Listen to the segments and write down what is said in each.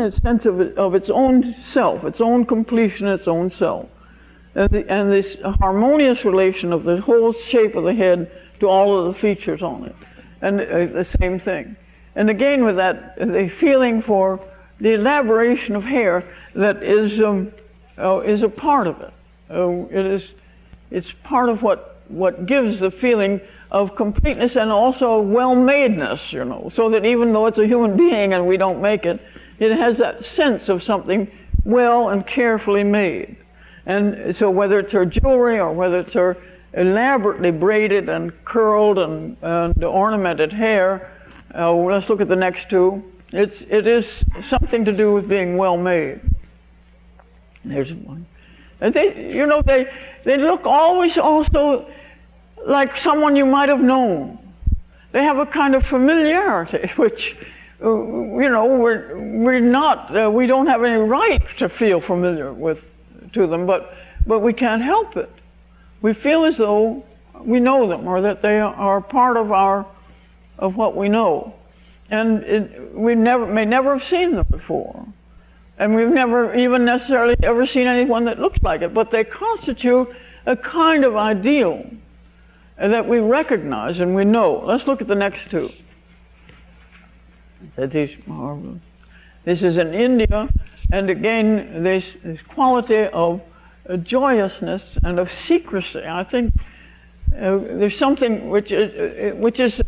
a sense of its own self, its own completion, its own self. And this harmonious relation of the whole shape of the head to all of the features on it. And the same thing. And again with that, the feeling for the elaboration of hair that is a part of it. It's part of what gives the feeling of completeness and also well-madeness, you know, so that even though it's a human being and we don't make it, it has that sense of something well and carefully made. And so whether it's her jewelry or whether it's her elaborately braided and curled and ornamented hair, let's look at the next two. It is something to do with being well made. There's one. And they look always also like someone you might have known. They have a kind of familiarity, which, we don't have any right to feel familiar to them, but we can't help it. We feel as though we know them, or that they are part of what we know. And we may never have seen them before. And we've never even necessarily ever seen anyone that looks like it, but they constitute a kind of ideal that we recognize and we know. Let's look at the next two. This is in India, and again, this quality of joyousness and of secrecy. I think there's something which is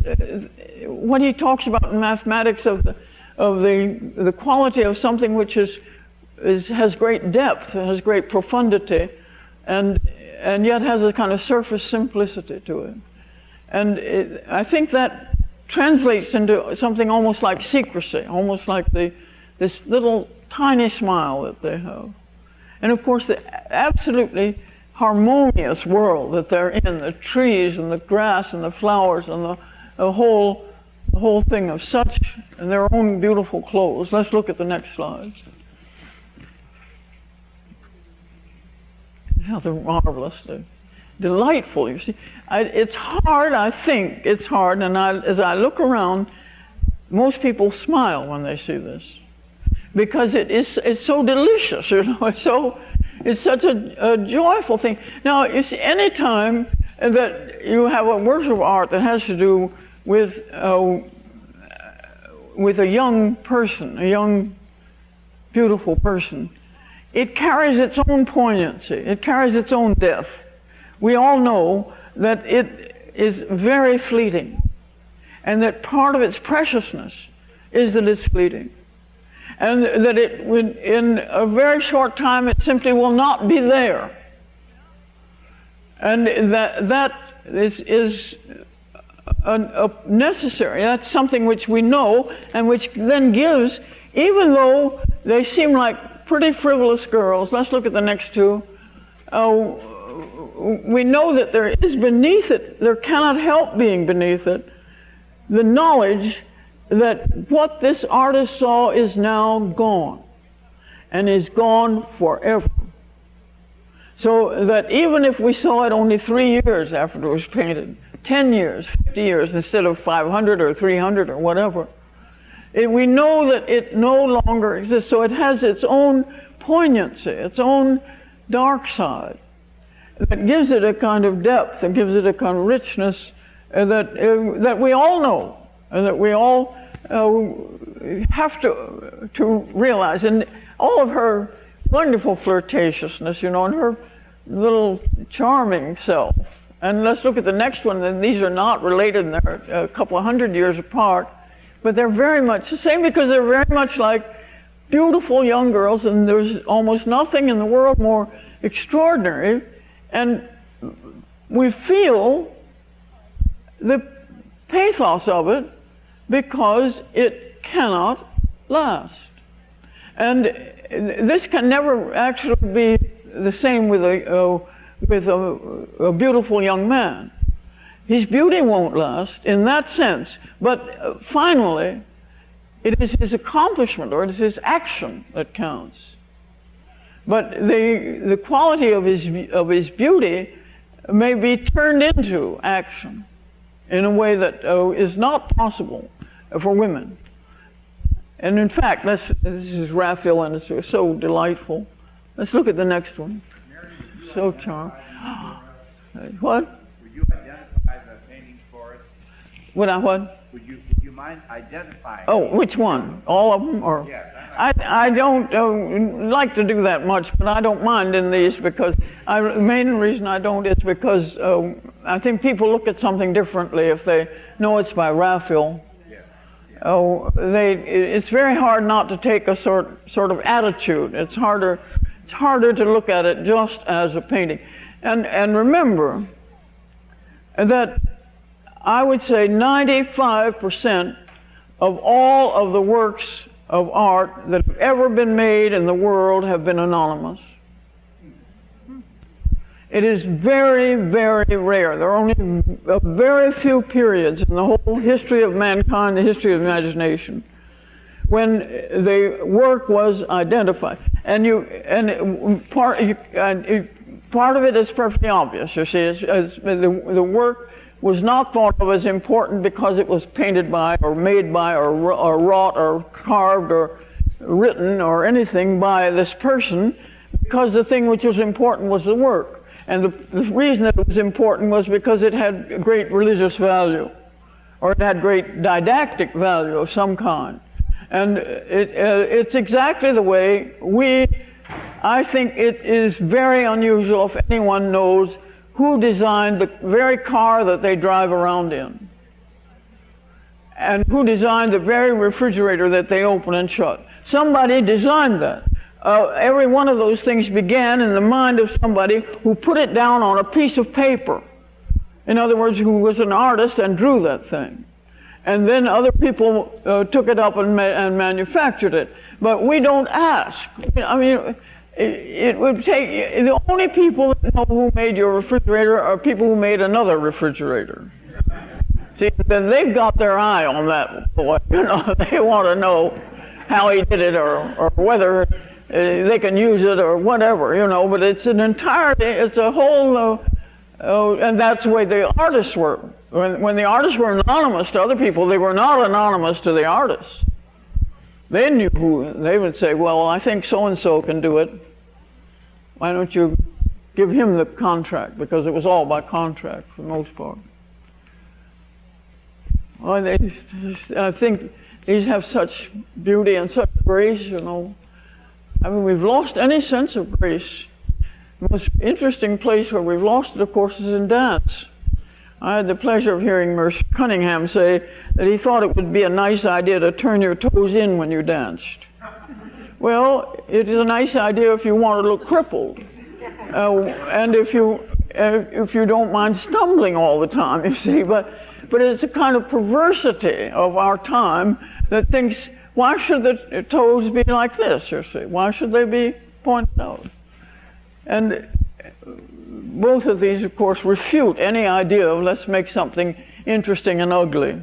what he talks about in mathematics of the quality of something which has great depth, has great profundity, and yet has a kind of surface simplicity to it. And I think that translates into something almost like secrecy, almost like this little tiny smile that they have. And of course, the absolutely harmonious world that they're in, the trees and the grass and the flowers and the whole thing of such, and their own beautiful clothes. Let's look at the next slide. How they're marvelous, they're delightful, you see. It's hard, I think, it's hard, and as I look around, most people smile when they see this. Because it's so delicious, you know, it's such a joyful thing. Now, you see, any time that you have a work of art that has to do with a young person, a young, beautiful person, it carries its own poignancy, it carries its own depth. We all know that it is very fleeting, and that part of its preciousness is that it's fleeting. And that in a very short time, it simply will not be there. And that is necessary. That's something which we know, and which then gives, even though they seem like pretty frivolous girls. Let's look at the next two. We know that there is beneath it, there cannot help being beneath it, the knowledge that what this artist saw is now gone, and is gone forever. So that even if we saw it only 3 years after it was painted, 10 years, 50 years, instead of 500 or 300 or whatever, we know that it no longer exists. So it has its own poignancy, its own dark side, that gives it a kind of depth, and gives it a kind of richness that we all know, and that we all have to realize. And all of her wonderful flirtatiousness, you know, and her little charming self. And let's look at the next one. And these are not related, and they're a couple of 100 years apart, but they're very much the same, because they're very much like beautiful young girls, and there's almost nothing in the world more extraordinary. And we feel the pathos of it, because it cannot last. And this can never actually be the same with a beautiful young man. His beauty won't last in that sense, but finally, it is his accomplishment, or it is his action that counts. But the quality of his beauty may be turned into action in a way that is not possible for women. And in fact, this is Raphael, and it's so delightful. Let's look at the next one. So charming. What? Would you identify the paintings for us? What? Would you mind identifying? Oh, which one? All of them? Or? Yes. I don't like to do that much, but I don't mind in these because the main reason I don't is because I think people look at something differently if they know it's by Raphael. Yeah. It's very hard not to take a sort of attitude. It's harder to look at it just as a painting. And remember that I would say 95% of all of the works of art that have ever been made in the world have been anonymous. It is very, very rare. There are only a very few periods in the whole history of mankind, the history of imagination, when the work was identified. Part of it is perfectly obvious. You see, the work was not thought of as important because it was painted by or made by or wrought or carved or written or anything by this person, because the thing which was important was the work. And the reason that it was important was because it had great religious value, or it had great didactic value of some kind. And it's exactly the way I think it is very unusual if anyone knows who designed the very car that they drive around in, and who designed the very refrigerator that they open and shut. Somebody designed that. Every one of those things began in the mind of somebody who put it down on a piece of paper. In other words, who was an artist and drew that thing. And then other people took it up and manufactured it. But we don't ask. I mean, it would take, the only people that know who made your refrigerator are people who made another refrigerator. See, then they've got their eye on that boy. You know, they want to know how he did it, or whether they can use it or whatever, you know. But it's it's a whole, and that's the way the artists were. When the artists were anonymous to other people, they were not anonymous to the artists. They knew who. They would say, well, I think so-and-so can do it. Why don't you give him the contract? Because it was all by contract for the most part. Well, I think these have such beauty and such grace, you know. I mean, we've lost any sense of grace. The most interesting place where we've lost it, of course, is in dance. I had the pleasure of hearing Mercer Cunningham say that he thought it would be a nice idea to turn your toes in when you danced. Well, it is a nice idea if you want to look crippled, and if you don't mind stumbling all the time, you see. But it's a kind of perversity of our time that thinks, why should the toes be like this, you see? Why should they be pointed out? And both of these, of course, refute any idea of let's make something interesting and ugly.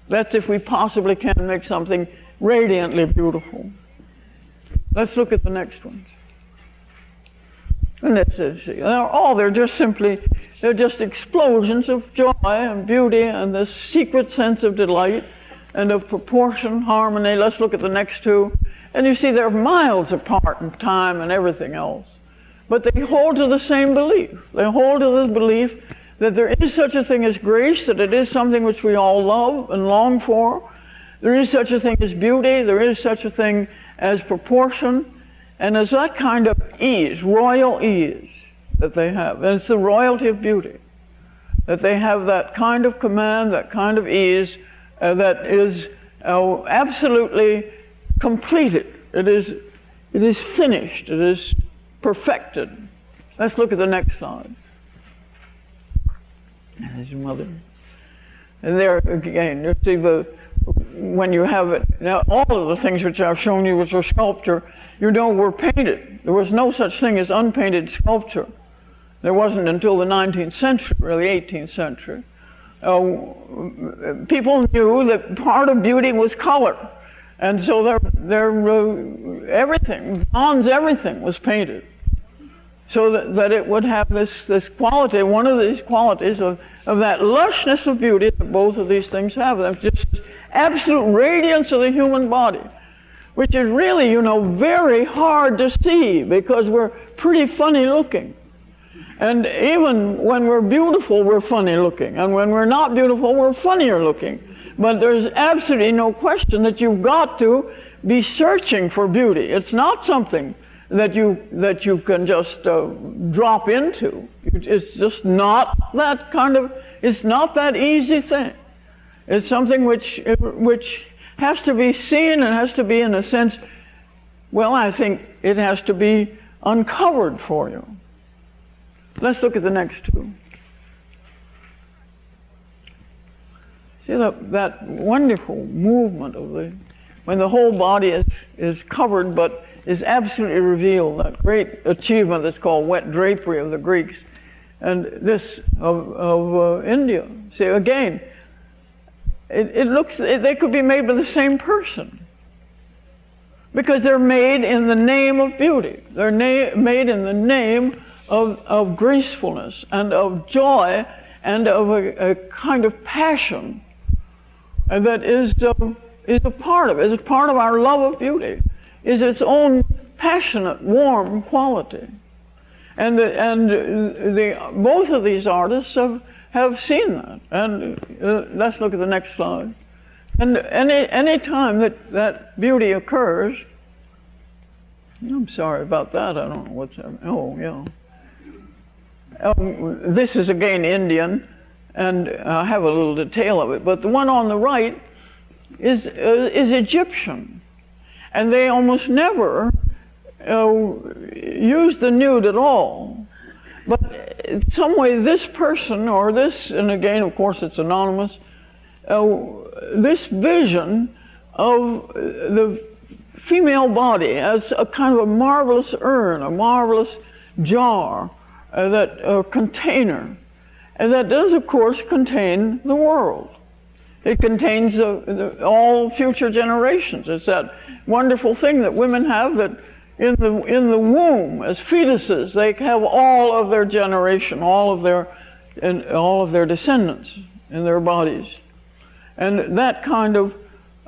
Let's, if we possibly can, make something radiantly beautiful. Let's look at the next ones. And this is, they're just explosions of joy and beauty and this secret sense of delight and of proportion, harmony. Let's look at the next two. And you see they're miles apart in time and everything else. But they hold to the same belief. They hold to the belief that there is such a thing as grace, that it is something which we all love and long for. There is such a thing as beauty. There is such a thing as proportion. And there's that kind of ease, royal ease that they have. And it's the royalty of beauty. That they have that kind of command, that kind of ease that is absolutely completed. It is finished. It is perfected. Let's look at the next slide. There's your mother. And there again, you see when you have it. Now, all of the things which I've shown you, which are sculpture, you know, were painted. There was no such thing as unpainted sculpture. There wasn't until the 19th century, really 18th century. People knew that part of beauty was color. And so everything, bronze, everything was painted. So that it would have this quality, one of these qualities of that lushness of beauty that both of these things have. They're just absolute radiance of the human body, which is really, you know, very hard to see because we're pretty funny looking. And even when we're beautiful, we're funny looking. And when we're not beautiful, we're funnier looking. But there's absolutely no question that you've got to be searching for beauty. It's not something that you can just drop into. It's just not that kind of, it's not that easy thing. It's something which has to be seen and has to be, in a sense, well, I think it has to be uncovered for you. Let's look at the next two. See that wonderful movement of when the whole body is covered but is absolutely revealed, that great achievement that's called wet drapery of the Greeks, and this of India. See, again, it looks, they could be made by the same person because they're made in the name of beauty. They're made in the name of gracefulness and of joy and of a kind of passion that is a part of it. It's part of our love of beauty. Is its own passionate, warm quality, and both of these artists have seen that. And let's look at the next slide. And any time that beauty occurs, I'm sorry about that. I don't know what's happening. Oh yeah. This is again Indian, and I have a little detail of it. But the one on the right is Egyptian. And they almost never use the nude at all. But in some way this person or this, and again of course it's anonymous, this vision of the female body as a kind of a marvelous urn, a marvelous jar, that container, and that does of course contain the world. It contains all future generations. It's that wonderful thing that women have, that in the womb, as fetuses, they have all of their generation, all of their descendants in their bodies, and that kind of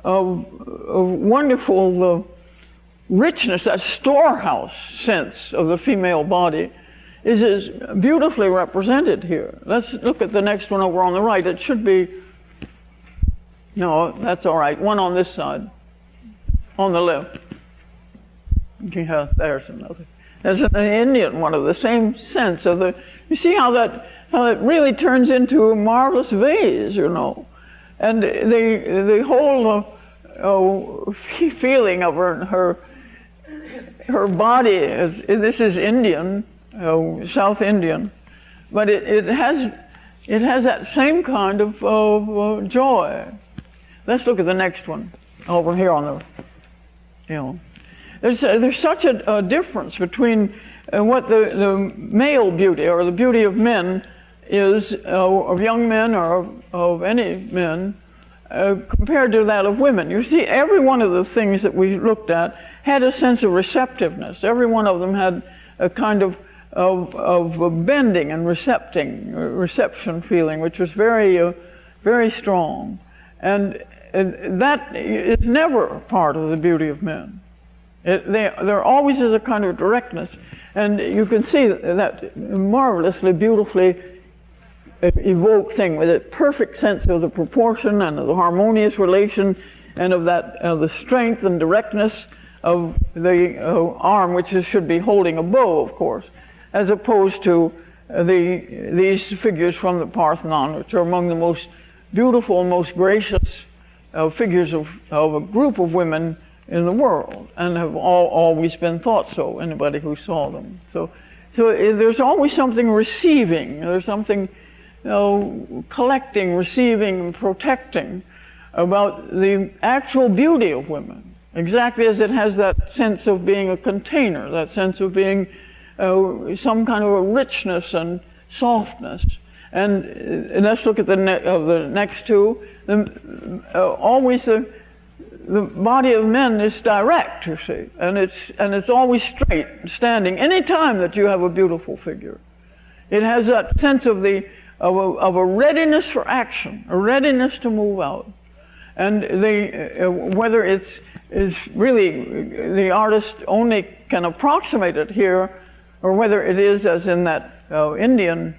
wonderful richness, that storehouse sense of the female body, is beautifully represented here. Let's look at the next one over on the right. It should be. No, that's all right. One on this side, on the left. Yeah, there's another. There's an Indian one of the same sense of the. You see how it really turns into a marvelous vase, you know, and the whole feeling of her body is. This is Indian, South Indian, but it has that same kind of joy. Let's look at the next one over here on the, you know. There's such a difference between what the male beauty or the beauty of men is, of young men or of any men, compared to that of women. You see, every one of the things that we looked at had a sense of receptiveness. Every one of them had a kind of bending and reception feeling, which was very, very strong. And that is never part of the beauty of men. There always is a kind of directness, and you can see that marvelously, beautifully evoked thing with a perfect sense of the proportion and of the harmonious relation, and of the strength and directness of the arm, which should be holding a bow, of course, as opposed to these figures from the Parthenon, which are among the most beautiful, most gracious figures of a group of women in the world, and have always been thought so, anybody who saw them. So there's always something receiving, there's something collecting, receiving, and protecting about the actual beauty of women, exactly as it has that sense of being a container, that sense of being some kind of a richness and softness. And let's look at the next two. Always the body of men is direct, you see, and it's always straight, standing. Any time that you have a beautiful figure, it has that sense of a readiness for action, a readiness to move out. And they, whether is really the artist only can approximate it here, or whether it is, as in that Indian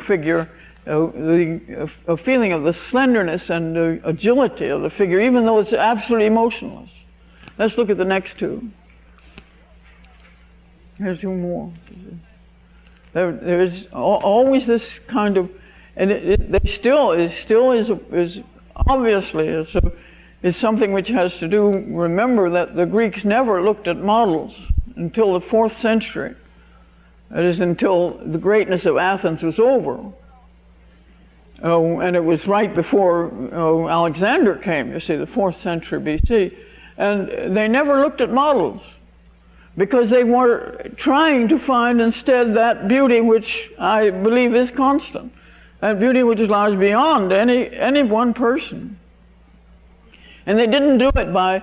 figure, a feeling of the slenderness and the agility of the figure, even though it's absolutely motionless. Let's look at the next two. Here's two more. There's always this kind of, and they still is obviously is something which has to do. Remember that the Greeks never looked at models until the 4th century. That is, until the greatness of Athens was over. And it was right before Alexander came, you see, the 4th century BC. And they never looked at models, because they were trying to find instead that beauty which I believe is constant, that beauty which lies beyond any one person. And they didn't do it by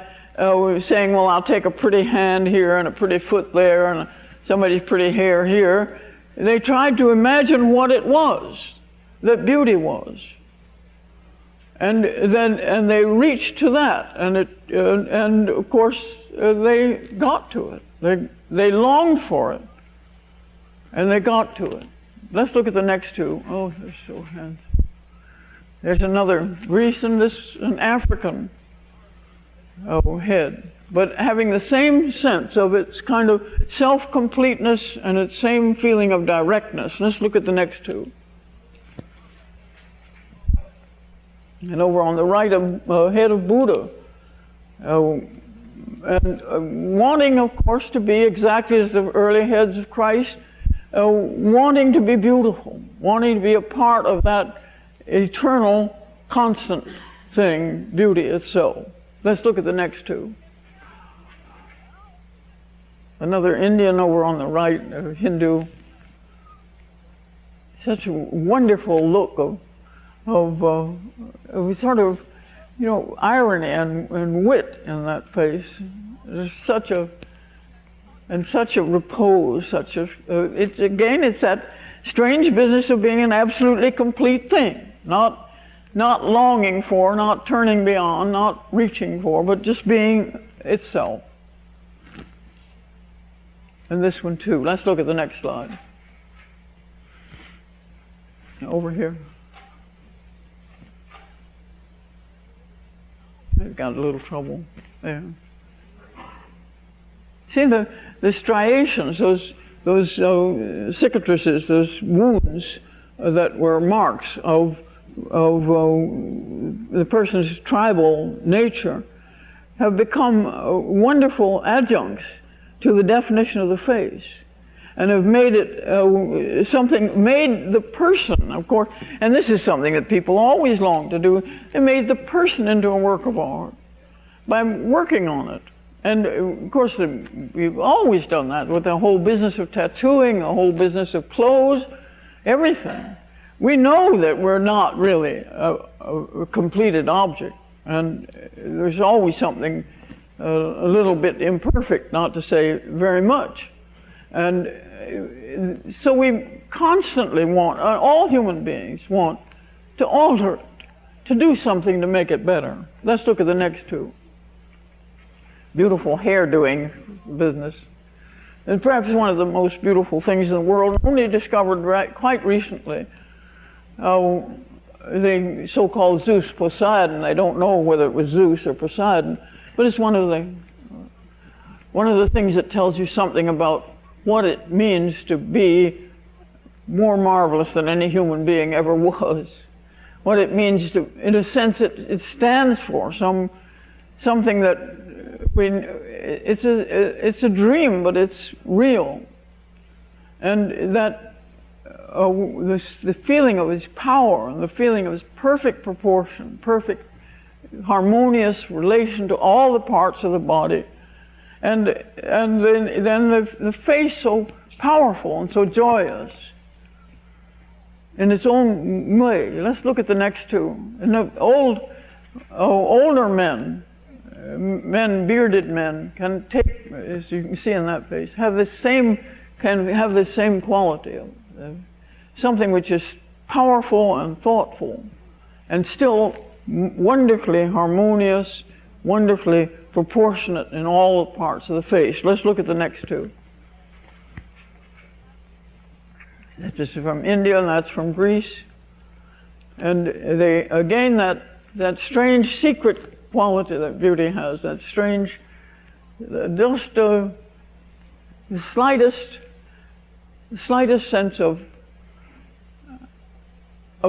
saying, well, I'll take a pretty hand here and a pretty foot there and somebody's pretty hair here. They tried to imagine what it was that beauty was, and they reached to that, and of course they got to it. They longed for it, and they got to it. Let's look at the next two. Oh, they're so handsome. There's another Greece, and this an African head, but having the same sense of its kind of self-completeness and its same feeling of directness. Let's look at the next two. And over on the right, a head of Buddha. And wanting, of course, to be exactly as the early heads of Christ, wanting to be beautiful, wanting to be a part of that eternal, constant thing, beauty itself. Let's look at the next two. Another Indian over on the right, a Hindu. Such a wonderful look of sort of, irony and wit in that face. There's such a repose, it's that strange business of being an absolutely complete thing, not longing for, not turning beyond, not reaching for, but just being itself. And this one too. Let's look at the next slide. Over here. I've got a little trouble there. See the striations, those cicatrices, those wounds that were marks of the person's tribal nature, have become wonderful adjuncts to the definition of the face, and have made it made the person, of course, and this is something that people always long to do, they made the person into a work of art by working on it. And of course, we've always done that with the whole business of tattooing, the whole business of clothes, everything. We know that we're not really a completed object, and there's always something a little bit imperfect, not to say very much. And so we constantly want, all human beings want to alter it, to do something to make it better. Let's look at the next two. Beautiful hair doing business. And perhaps one of the most beautiful things in the world, only discovered quite recently. The so-called Zeus Poseidon, they don't know whether it was Zeus or Poseidon, but it's one of the things that tells you something about what it means to be more marvelous than any human being ever was. What it means to, in a sense, it stands for something that it's a dream, but it's real. And that the feeling of his power and the feeling of his perfect proportion, perfect harmonious relation to all the parts of the body, and then the face so powerful and so joyous in its own way. Let's look at the next two. And the older men, bearded men, can take, as you can see in that face, have the same quality of something which is powerful and thoughtful, and still wonderfully harmonious, wonderfully proportionate in all the parts of the face. Let's look at the next two. This is from India and that's from Greece. And they, again, that strange secret quality that beauty has, that strange, just the slightest sense of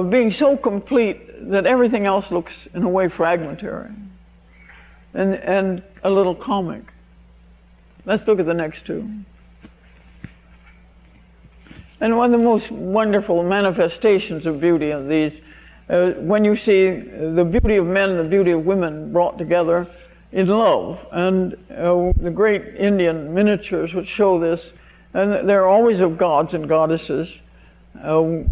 being so complete that everything else looks in a way fragmentary and a little comic. Let's look at the next two. And one of the most wonderful manifestations of beauty of these, when you see the beauty of men and the beauty of women brought together in love, and the great Indian miniatures which show this, and they're always of gods and goddesses. Radha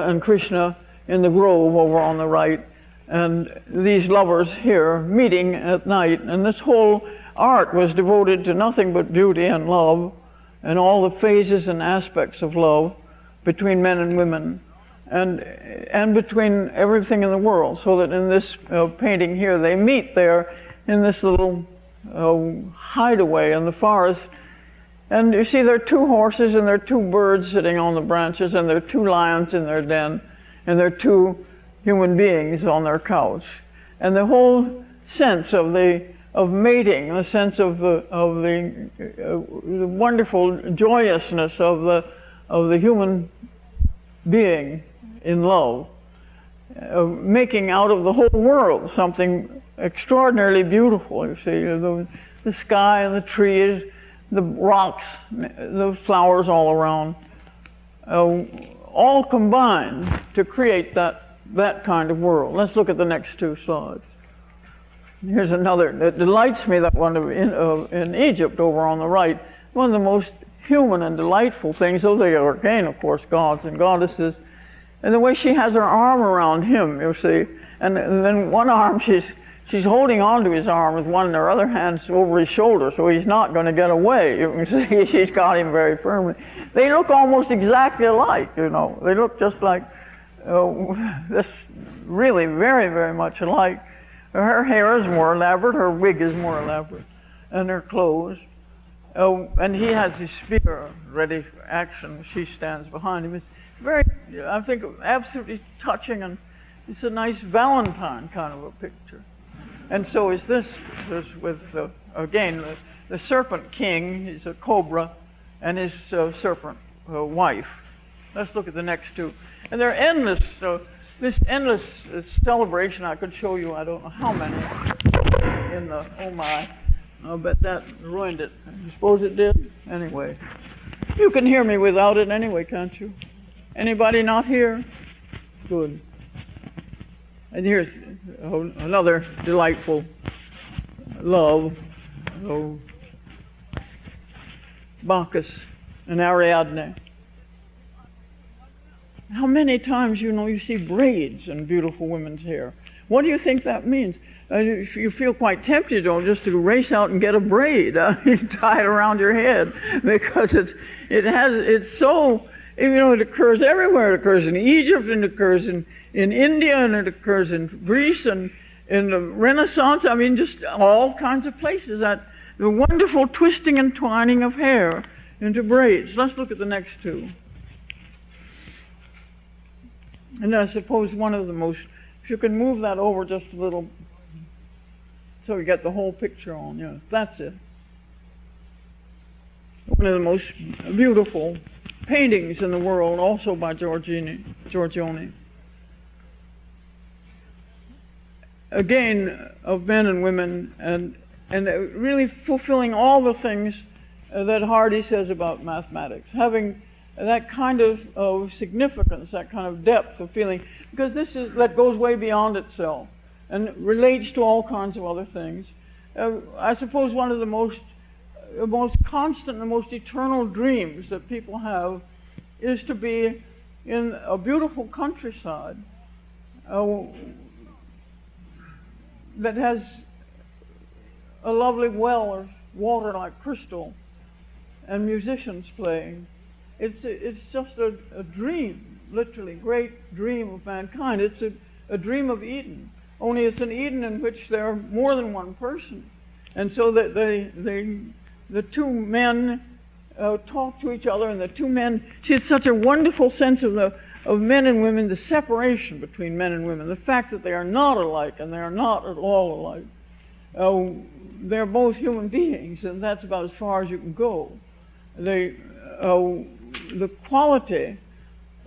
and Krishna in the grove over on the right, and these lovers here meeting at night, and this whole art was devoted to nothing but beauty and love, and all the phases and aspects of love between men and women, and between everything in the world, so that in this painting here, they meet there in this little hideaway in the forest. And you see there are two horses and there are two birds sitting on the branches, and there are two lions in their den, and there are two human beings on their couch. And the whole sense of mating, the sense of the wonderful joyousness of the human being in love, making out of the whole world something extraordinarily beautiful. You see, the sky and the trees, the rocks, the flowers all around, all combined to create that kind of world. Let's look at the next two slides. Here's another that delights me, that one in Egypt over on the right. One of the most human and delightful things, though they are again, of course, gods and goddesses. And the way she has her arm around him, you see, and then one arm she's holding on to his arm with one, and her other hand's over his shoulder, so he's not going to get away. You can see she's got him very firmly. They look almost exactly alike, you know. They look just like this, really very, very much alike. Her hair is more elaborate, her wig is more elaborate, and her clothes. And he has his spear ready for action. She stands behind him. It's very, I think, absolutely touching, and it's a nice Valentine kind of a picture. And so is this with, again, the serpent king, he's a cobra, and his serpent wife. Let's look at the next two. And they're endless, this endless celebration. I could show you, I don't know how many in the, oh my, I'll bet that ruined it. I suppose it did? Anyway, you can hear me without it anyway, can't you? Anybody not here? Good. And here's another delightful love, Bacchus and Ariadne. How many times, you see braids in beautiful women's hair? What do you think that means? You feel quite tempted, just to race out and get a braid, tie it around your head, because it's so, it occurs everywhere. It occurs in Egypt, and it occurs in India, and it occurs in Greece, and in the Renaissance. I mean, just all kinds of places. That the wonderful twisting and twining of hair into braids. Let's look at the next two. And I suppose one of the most, if you can move that over just a little, so you get the whole picture on. Yeah, that's it. One of the most beautiful paintings in the world, also by Giorgione. Again, of men and women, and really fulfilling all the things that Hardy says about mathematics, having that kind of significance, that kind of depth of feeling, because that goes way beyond itself and relates to all kinds of other things. I suppose one of the most constant and most eternal dreams that people have is to be in a beautiful countryside that has a lovely well of water like crystal and musicians playing. It's just a dream, literally, great dream of mankind. It's a dream of Eden, only it's an Eden in which there are more than one person. And so that the two men talk to each other, and the two men, see, it's such a wonderful sense of men and women, the separation between men and women, the fact that they are not alike and they are not at all alike. They're both human beings, and that's about as far as you can go. The quality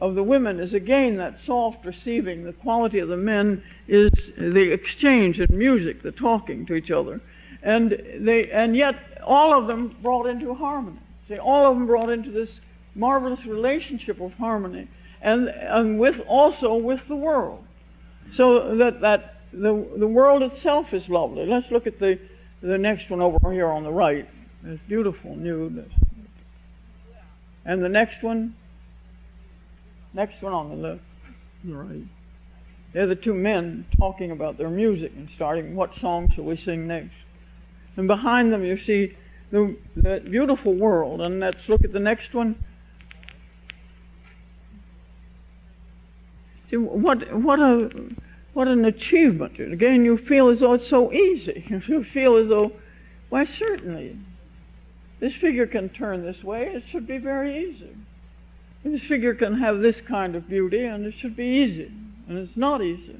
of the women is again that soft receiving. The quality of the men is the exchange in music, the talking to each other. And yet all of them brought into harmony. See, all of them brought into this marvelous relationship of harmony, and also with the world. So that the world itself is lovely. Let's look at the next one over here on the right. It's beautiful, nude. And the next one on the left, the right. They're the two men talking about their music and starting, what song shall we sing next? And behind them you see the beautiful world. And let's look at the next one. See, what an achievement. Again, you feel as though it's so easy. You feel as though, why, certainly, this figure can turn this way. It should be very easy. This figure can have this kind of beauty, and it should be easy. And it's not easy.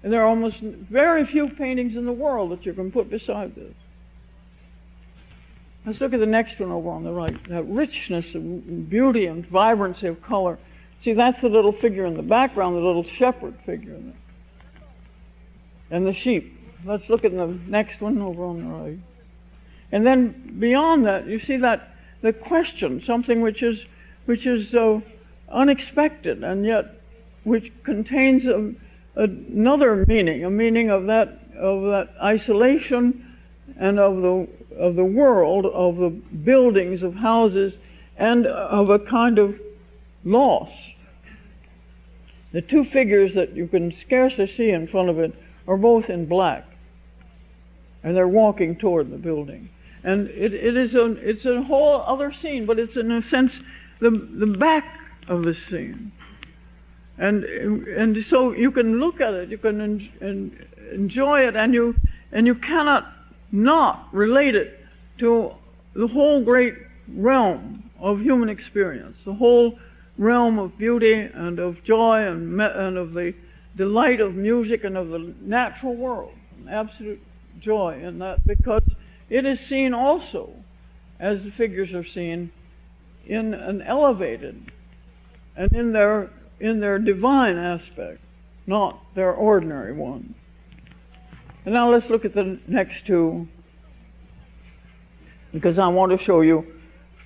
And there are almost very few paintings in the world that you can put beside this. Let's look at the next one over on the right. That richness of beauty and vibrancy of color. See, that's the little figure in the background, the little shepherd figure. And the sheep. Let's look at the next one over on the right. And then beyond that, you see that the question, something which is unexpected, and yet which contains another meaning, a meaning of that isolation and of the world, of the buildings, of houses, and of a kind of loss. The two figures that you can scarcely see in front of it are both in black, and they're walking toward the building. And it's a whole other scene, but it's in a sense the back of the scene. And so you can look at it, you can enjoy it, and you cannot not relate it to the whole great realm of human experience, the whole realm of beauty and of joy and of the delight of music and of the natural world. Absolute joy in that, because it is seen also, as the figures are seen, in an elevated and in their divine aspect, not their ordinary one. And now let's look at the next two, because I want to show you,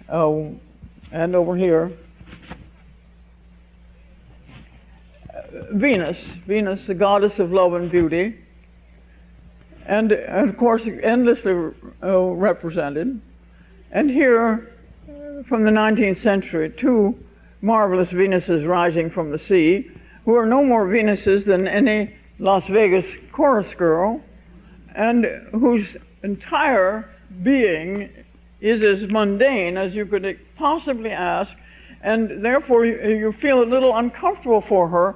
and over here, Venus, the goddess of love and beauty, and of course endlessly represented. And here, from the 19th century, two marvelous Venuses rising from the sea, who are no more Venuses than any Las Vegas chorus girl, and whose entire being is as mundane as you could possibly ask, and therefore you feel a little uncomfortable for her.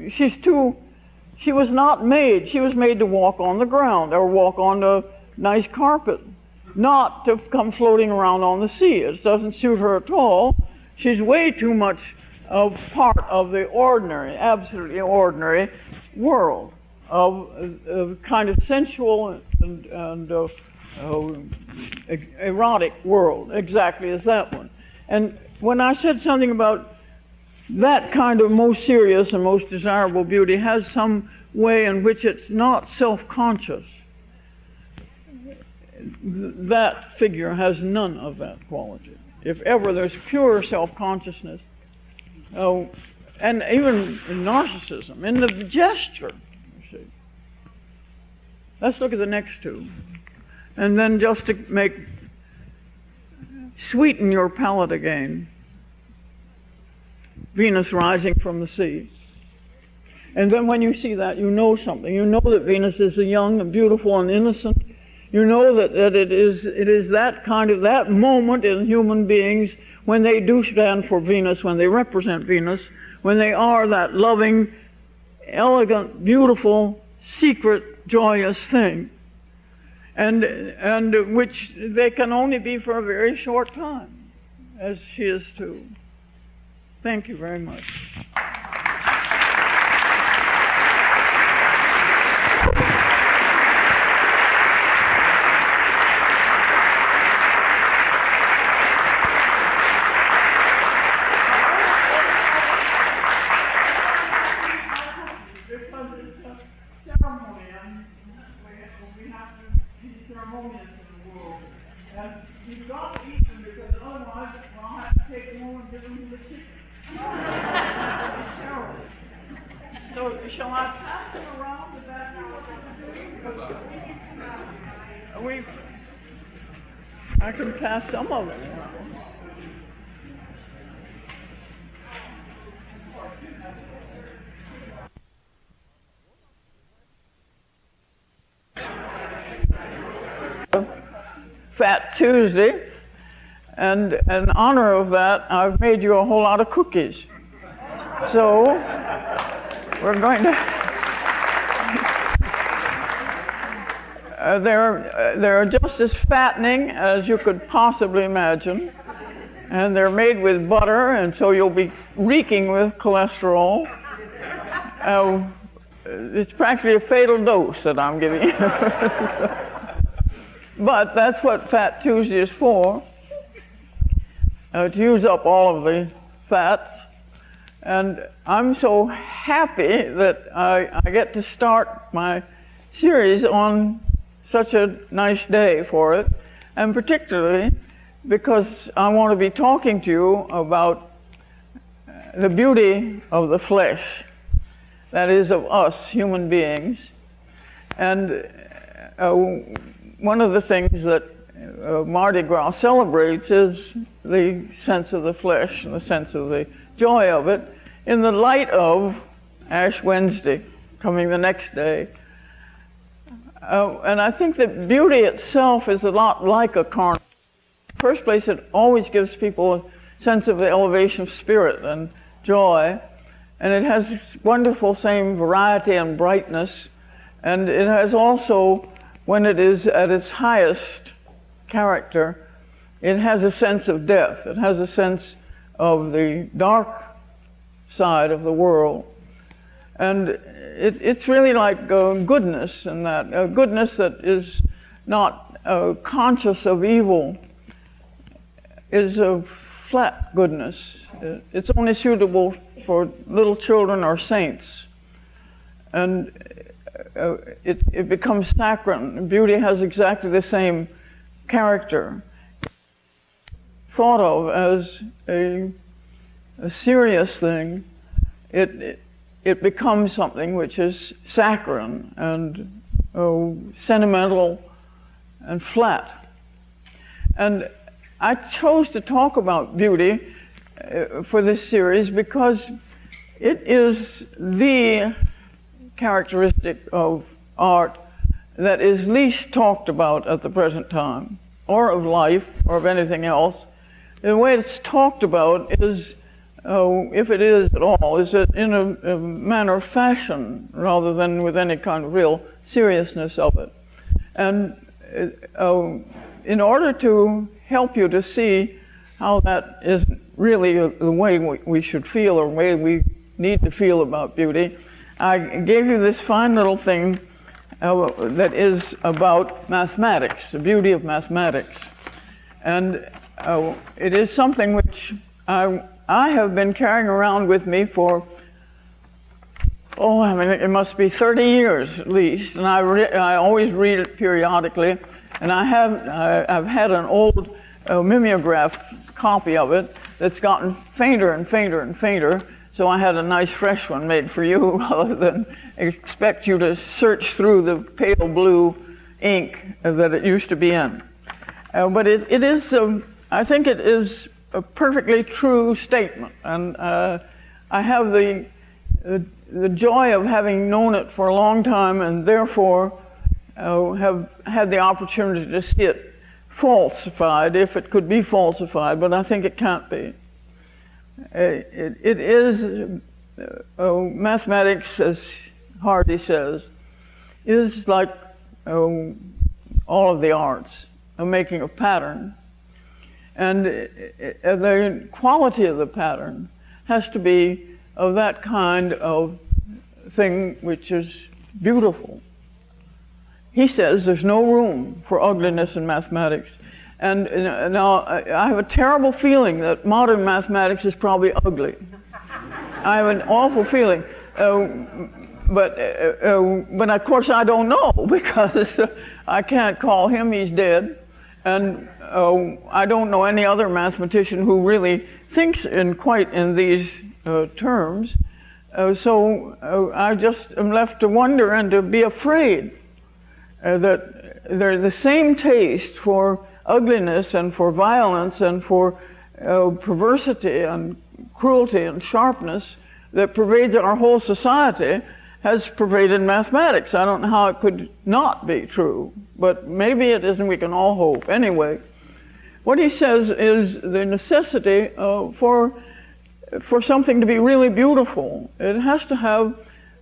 She was not made. She was made to walk on the ground or walk on a nice carpet, not to come floating around on the sea. It doesn't suit her at all. She's way too much a part of the ordinary, absolutely ordinary world of kind of sensual and erotic world, exactly as that one. And when I said something about that kind of most serious and most desirable beauty has some way in which it's not self-conscious, that figure has none of that quality. If ever there's pure self-consciousness, and even in narcissism, in the gesture, you see. Let's look at the next two. And then just to sweeten your palate again, Venus rising from the sea. And then when you see that, you know something. You know that Venus is young and beautiful and innocent. You know that it is that moment in human beings when they do stand for Venus, when they represent Venus, when they are that loving, elegant, beautiful, secret, joyous thing, and which they can only be for a very short time, as she is too. Thank you very much. So shall I pass them around? Is that how we? I can pass some of them around. Fat Tuesday, and in honor of that, I've made you a whole lot of cookies. So we're going to. They're just as fattening as you could possibly imagine, and they're made with butter, and so you'll be reeking with cholesterol. It's practically a fatal dose that I'm giving you. But that's what Fat Tuesday is for, to use up all of the fats. And I'm so happy that I get to start my series on such a nice day for it, and particularly because I want to be talking to you about the beauty of the flesh, that is, of us human beings. And one of the things that Mardi Gras celebrates is the sense of the flesh and the sense of the joy of it in the light of Ash Wednesday, coming the next day. And I think that beauty itself is a lot like a carnival. In the first place, it always gives people a sense of the elevation of spirit and joy. And it has this wonderful same variety and brightness. And it has also, when it is at its highest character, it has a sense of death. It has a sense of the dark side of the world. And it's really like goodness, and that goodness that is not conscious of evil is a flat goodness. It's only suitable for little children or saints. And it becomes saccharine. Beauty has exactly the same character. Thought of as a serious thing, it becomes something which is saccharine and sentimental and flat. And I chose to talk about beauty for this series because it is the characteristic of art that is least talked about at the present time, or of life, or of anything else. The way it's talked about is, if it is at all, is it in a manner of fashion rather than with any kind of real seriousness of it. And in order to help you to see how that isn't really the way we should feel or the way we need to feel about beauty, I gave you this fine little thing that is about mathematics, the beauty of mathematics. And it is something which I have been carrying around with me for, I mean, it must be 30 years at least, and I always read it periodically, and I've had an old mimeograph copy of it that's gotten fainter and fainter and fainter, so I had a nice fresh one made for you rather than expect you to search through the pale blue ink that it used to be in. But it is, I think it is a perfectly true statement, and I have the joy of having known it for a long time, and therefore have had the opportunity to see it falsified, if it could be falsified, but I think it can't be. It is mathematics, as Hardy says, is like all of the arts, a making of pattern. And the quality of the pattern has to be of that kind of thing which is beautiful. He says there's no room for ugliness in mathematics. And now I have a terrible feeling that modern mathematics is probably ugly. I have an awful feeling. But of course I don't know, because I can't call him, he's dead. And I don't know any other mathematician who really thinks quite in these terms. So I just am left to wonder and to be afraid that they're the same taste for ugliness and for violence and for perversity and cruelty and sharpness that pervades our whole society has pervaded mathematics. I don't know how it could not be true, but maybe it isn't. We can all hope. Anyway, what he says is the necessity for something to be really beautiful. It has to have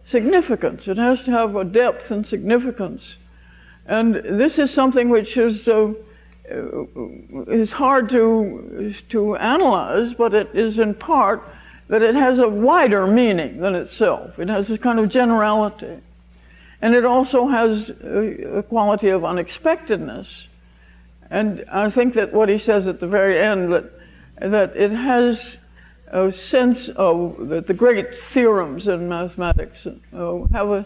significance. It has to have a depth and significance. And this is something which is hard to analyze, but it is in part that it has a wider meaning than itself. It has this kind of generality. And it also has a quality of unexpectedness. And I think that what he says at the very end, that it has a sense of that the great theorems in mathematics have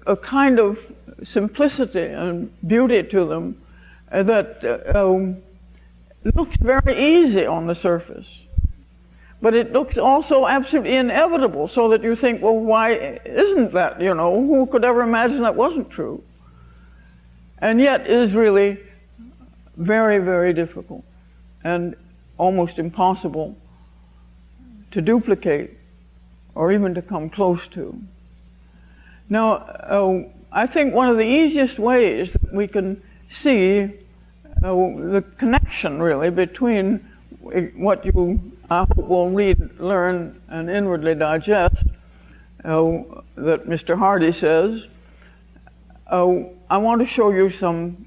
a kind of simplicity and beauty to them that looks very easy on the surface. But it looks also absolutely inevitable, so that you think, well, why isn't that, you know? Who could ever imagine that wasn't true? And yet it is really very, very difficult and almost impossible to duplicate or even to come close to. Now, I think one of the easiest ways that we can see the connection, really, between what you, I hope, will read, learn, and inwardly digest, that Mr. Hardy says. I want to show you some,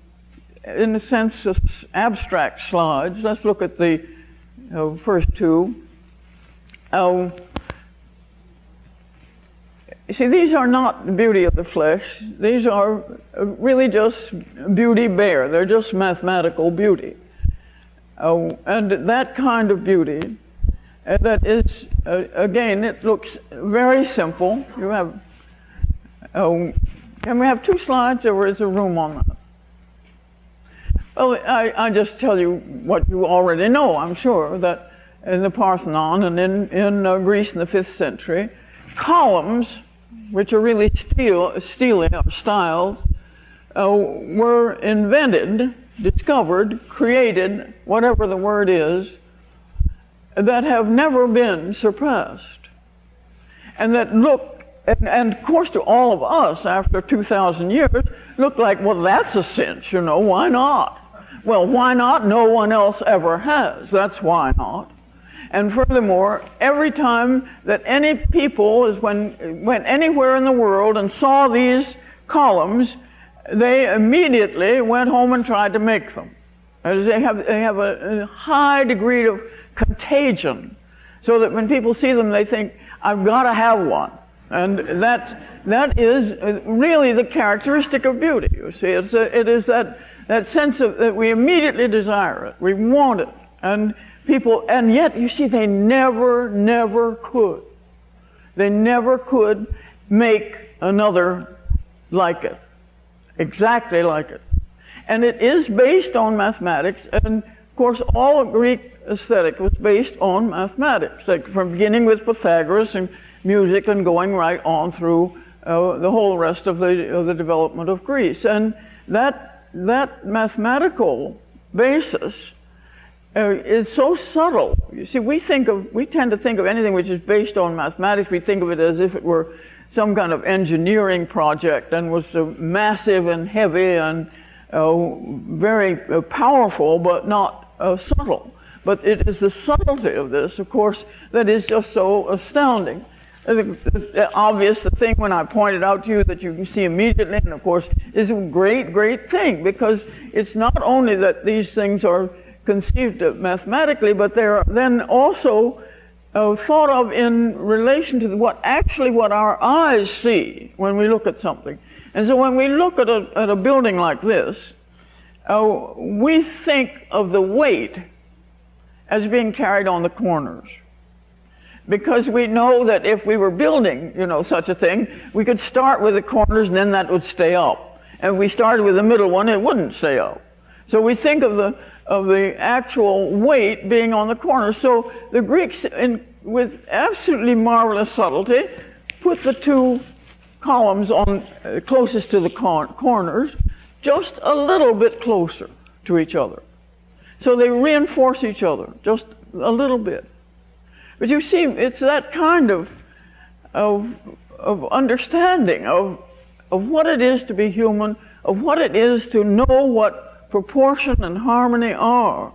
in a sense, abstract slides. Let's look at the first two. See, these are not the beauty of the flesh. These are really just beauty bare. They're just mathematical beauty. And that kind of beauty, that is, again, it looks very simple. You have, can we have two slides, or is there room on that? Well, I just tell you what you already know, I'm sure, that in the Parthenon and in Greece in the 5th century, columns, which are really stelae or styles, were invented, discovered, created, whatever the word is, that have never been surpassed. And that look, and of course to all of us after 2,000 years, look like, well, that's a cinch, you know, why not? Well, why not? No one else ever has. That's why not. And furthermore, every time that any people went anywhere in the world and saw these columns, they immediately went home and tried to make them. As they have a high degree of contagion, so that when people see them, they think, I've got to have one. And that is really the characteristic of beauty. You see, it is that sense of that we immediately desire it, we want it, and people, and yet you see, they never could. They never could make another like it, exactly like it. And it is based on mathematics, and of course all Greek aesthetic was based on mathematics, like from beginning with Pythagoras and music and going right on through the whole rest of the development of Greece. And that mathematical basis is so subtle. You see, we tend to think of anything which is based on mathematics, we think of it as if it were some kind of engineering project and was massive and heavy and very powerful, but not subtle. But it is the subtlety of this, of course, that is just so astounding. The obvious thing when I pointed out to you that you can see immediately, and of course, is a great, great thing, because it's not only that these things are conceived of mathematically, but they are then also thought of in relation to what our eyes see when we look at something. And so when we look at a building like this, we think of the weight as being carried on the corners. Because we know that if we were building, such a thing, we could start with the corners and then that would stay up. And if we started with the middle one, it wouldn't stay up. So we think of the actual weight being on the corners. So the Greeks, with absolutely marvelous subtlety, put the two columns on closest to the corners, just a little bit closer to each other. So they reinforce each other just a little bit. But you see, it's that kind of understanding of what it is to be human, of what it is to know what proportion and harmony are,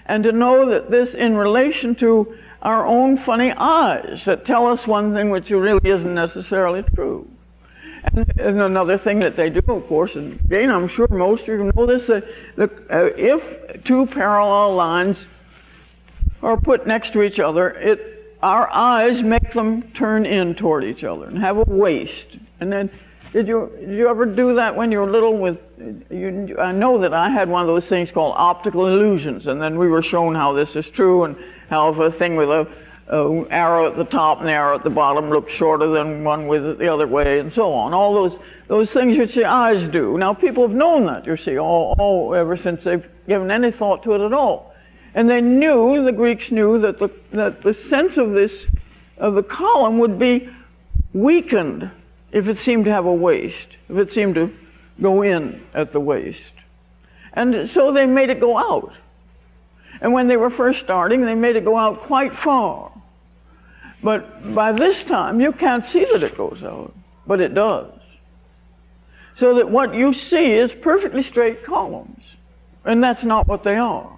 and to know that this in relation to our own funny eyes that tell us one thing which really isn't necessarily true. And another thing that they do, of course, and again, I'm sure most of you know this, if two parallel lines are put next to each other, our eyes make them turn in toward each other and have a waist. And then, did you ever do that when you were little? I know that I had one of those things called optical illusions, and then we were shown how this is true, and how if a thing with a arrow at the top and the arrow at the bottom looks shorter than one with it the other way, and so on. All those things which the eyes do. Now people have known that, you see, all ever since they've given any thought to it at all. And they knew, the Greeks knew, that the sense of the column would be weakened if it seemed to have a waist, if it seemed to go in at the waist. And so they made it go out. And when they were first starting, they made it go out quite far. But by this time, you can't see that it goes out, but it does. So that what you see is perfectly straight columns, and that's not what they are.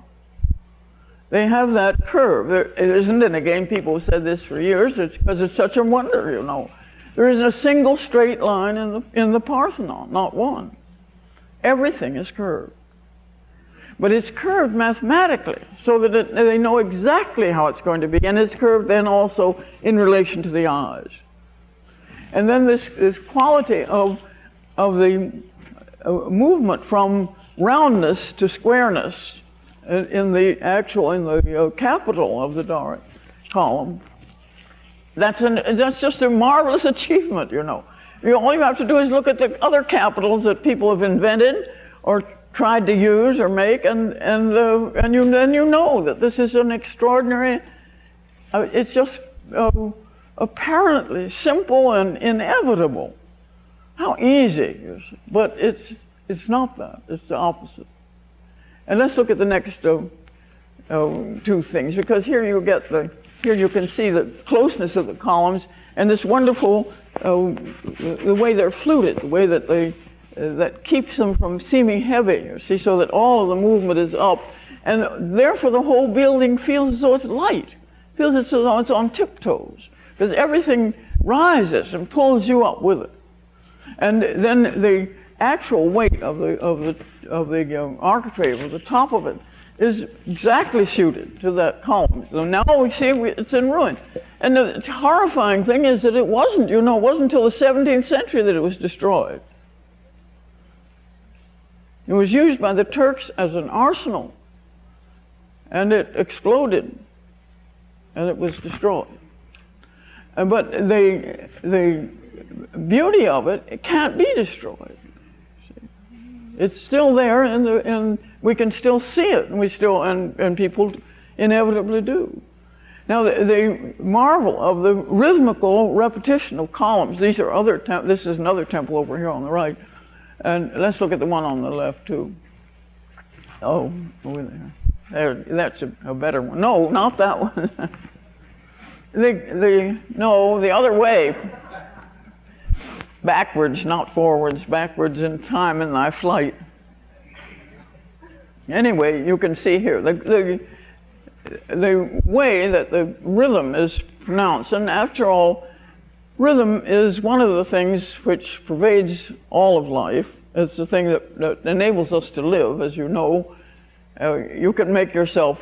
They have that curve. It isn't, and again, people have said this for years, it's because it's such a wonder, There isn't a single straight line in the Parthenon, not one. Everything is curved. But it's curved mathematically, so that they know exactly how it's going to be, and it's curved then also in relation to the eyes. And then this quality of the movement from roundness to squareness in the capital of the Doric column, that's just a marvelous achievement, All you have to do is look at the other capitals that people have invented or tried to use or make, and you know that this is an extraordinary. It's just apparently simple and inevitable. How easy, but it's not that. It's the opposite. And let's look at the next two things, because here you can see the closeness of the columns and this wonderful the way they're fluted, the way that that keeps them from seeming heavy, so that all of the movement is up, and therefore the whole building feels as though it's light, feels as though it's on tiptoes, because everything rises and pulls you up with it. And then the actual weight of the architrave, of the top of it, is exactly suited to that column. So now we see it's in ruin. And the horrifying thing is that it wasn't until the 17th century that it was destroyed. It was used by the Turks as an arsenal, and it exploded, and it was destroyed. But the beauty of it can't be destroyed. It's still there, and we can still see it, and people inevitably do. Now, the marvel of the rhythmical repetition of columns. This is another temple over here on the right, and let's look at the one on the left too. Oh, over there. That's a better one. No, not that one. The other way. Backwards, not forwards, backwards in time in thy flight. Anyway, you can see here the way that the rhythm is pronounced, and after all, Rhythm is one of the things which pervades all of life. It's the thing that enables us to live, as you know. You can make yourself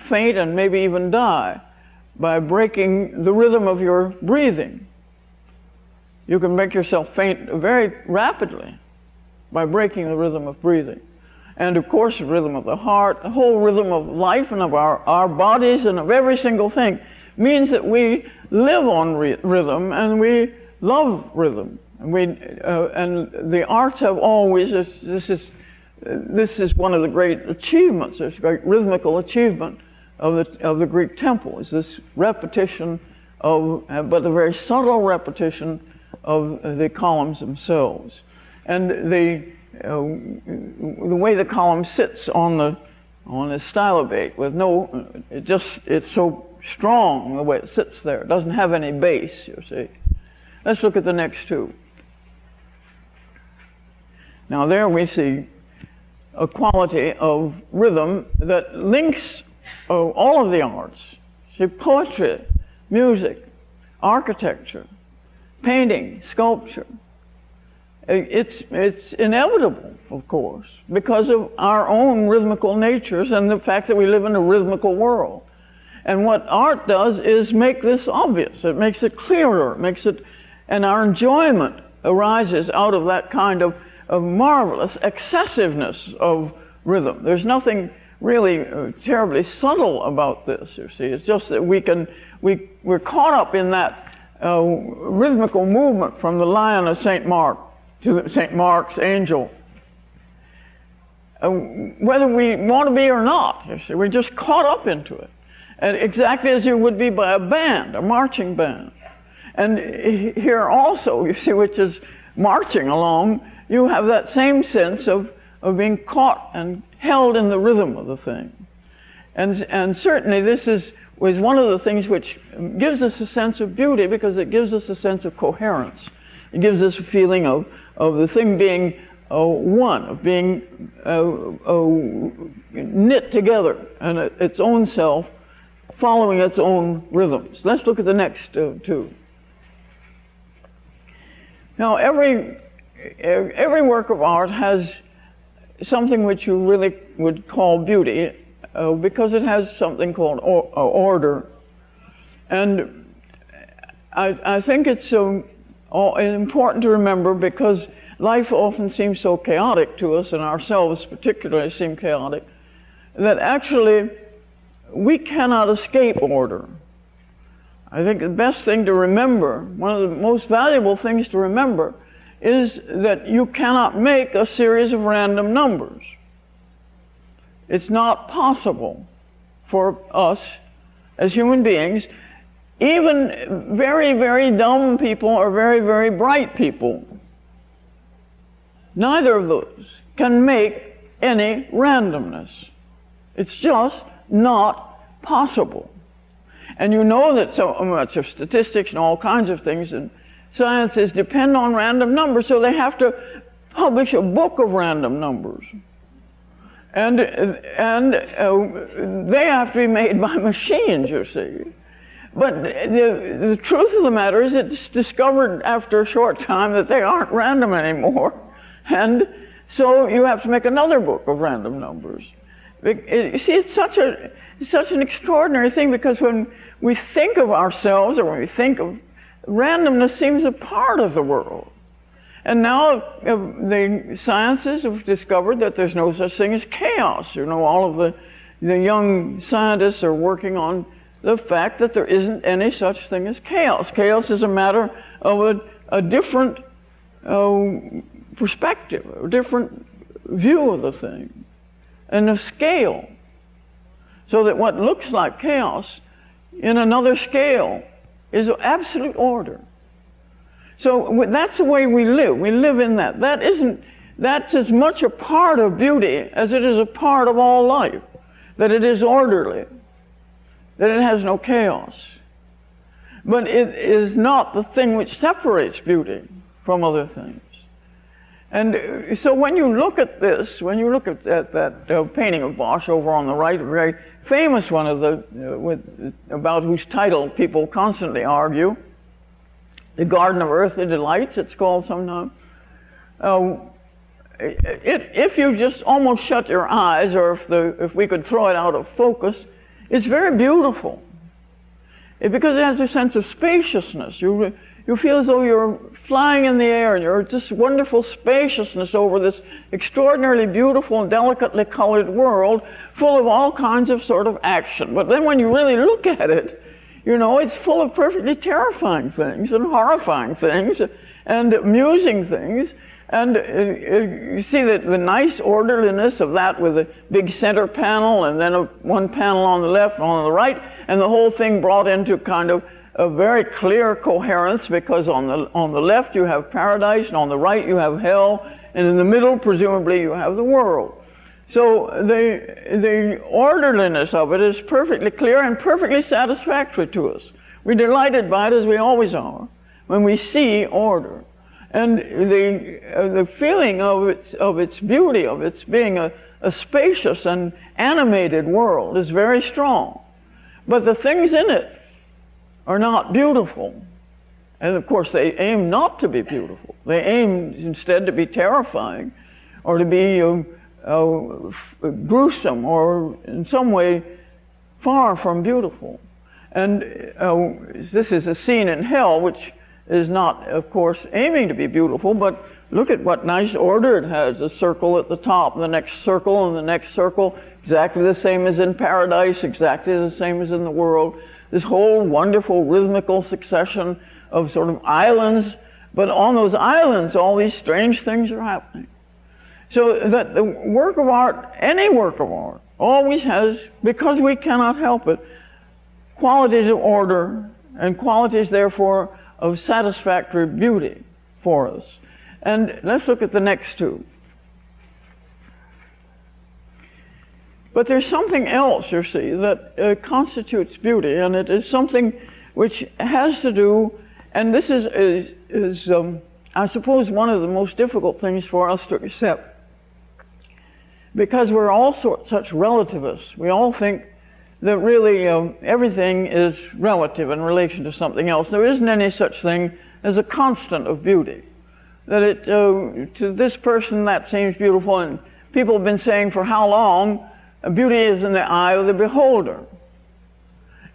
faint and maybe even die by breaking the rhythm of your breathing. You can make yourself faint very rapidly by breaking the rhythm of breathing. And of course, the rhythm of the heart, the whole rhythm of life and of our bodies and of every single thing means that we live on rhythm and we love rhythm. And the arts have always, this is one of the great achievements, this great rhythmical achievement of the Greek temple, is this repetition but a very subtle repetition of the columns themselves. And the way the column sits on a stylobate with it's so strong the way it sits there. It doesn't have any base, you see. Let's look at the next two. Now there we see a quality of rhythm that links all of the arts. See, poetry, music, architecture, painting, sculpture. It's inevitable, of course, because of our own rhythmical natures and the fact that we live in a rhythmical world. And what art does is make this obvious. It makes it clearer, and our enjoyment arises out of that kind of marvelous excessiveness of rhythm. There's nothing really terribly subtle about this, you see. It's just that we're caught up in that rhythmical movement from the Lion of St. Mark to St. Mark's angel. Whether we want to be or not, you see, we're just caught up into it. And exactly as you would be by a band, a marching band. And here also, you see, which is marching along, you have that same sense of being caught and held in the rhythm of the thing. And certainly this was one of the things which gives us a sense of beauty, because it gives us a sense of coherence. It gives us a feeling of the thing being one, of being knit together, and its own self following its own rhythms. Let's look at the next two. Now, every work of art has something which you really would call beauty, because it has something called order. And I think it's important to remember, because life often seems so chaotic to us, and ourselves particularly seem chaotic, that actually we cannot escape order. I think the best thing to remember, one of the most valuable things to remember, is that you cannot make a series of random numbers. It's not possible for us as human beings, even very, very dumb people or very, very bright people. Neither of those can make any randomness. It's just not possible. And you know that so much of statistics and all kinds of things and sciences depend on random numbers, so they have to publish a book of random numbers. And they have to be made by machines, you see. But the truth of the matter is, it's discovered after a short time that they aren't random anymore. And so you have to make another book of random numbers. You see, it's such an extraordinary thing, because when we think of ourselves, or when we think of randomness, seems a part of the world. And now the sciences have discovered that there's no such thing as chaos. You know, all of the young scientists are working on the fact that there isn't any such thing as chaos. Chaos is a matter of a different perspective, a different view of the thing, and of scale. So that what looks like chaos in another scale is absolute order. So that's the way we live. We live in that. That's as much a part of beauty as it is a part of all life. That it is orderly. That it has no chaos. But it is not the thing which separates beauty from other things. And so when you look at this, when you look at that painting of Bosch over on the right, a very famous one about whose title people constantly argue, the Garden of Earthly Delights, it's called sometimes. If you just almost shut your eyes, or if we could throw it out of focus, it's very beautiful. Because it has a sense of spaciousness. You feel as though you're flying in the air, and you're just wonderful spaciousness over this extraordinarily beautiful and delicately colored world full of all kinds of sort of action. But then when you really look at it, you know, it's full of perfectly terrifying things and horrifying things and amusing things. And you see the nice orderliness of that with a big center panel and then one panel on the left and on the right, and the whole thing brought into kind of a very clear coherence, because on the left you have paradise, and on the right you have hell, and in the middle presumably you have the world. So the orderliness of it is perfectly clear and perfectly satisfactory to us. We're delighted by it, as we always are, when we see order. And the feeling of its beauty, of its being a spacious and animated world is very strong. But the things in it are not beautiful. And of course they aim not to be beautiful. They aim instead to be terrifying, or to be gruesome, or in some way far from beautiful. And this is a scene in hell, which is not, of course, aiming to be beautiful, but look at what nice order it has. A circle at the top, and the next circle, and the next circle, exactly the same as in paradise, exactly the same as in the world. This whole wonderful rhythmical succession of sort of islands, but on those islands all these strange things are happening. So that the work of art, any work of art, always has, because we cannot help it, qualities of order and qualities, therefore, of satisfactory beauty for us. And let's look at the next two. But there's something else, you see, that constitutes beauty, and it is something which has to do, and this is I suppose, one of the most difficult things for us to accept, because we're all such relativists. We all think that really everything is relative in relation to something else. There isn't any such thing as a constant of beauty. That it, to this person that seems beautiful, and people have been saying for how long, beauty is in the eye of the beholder.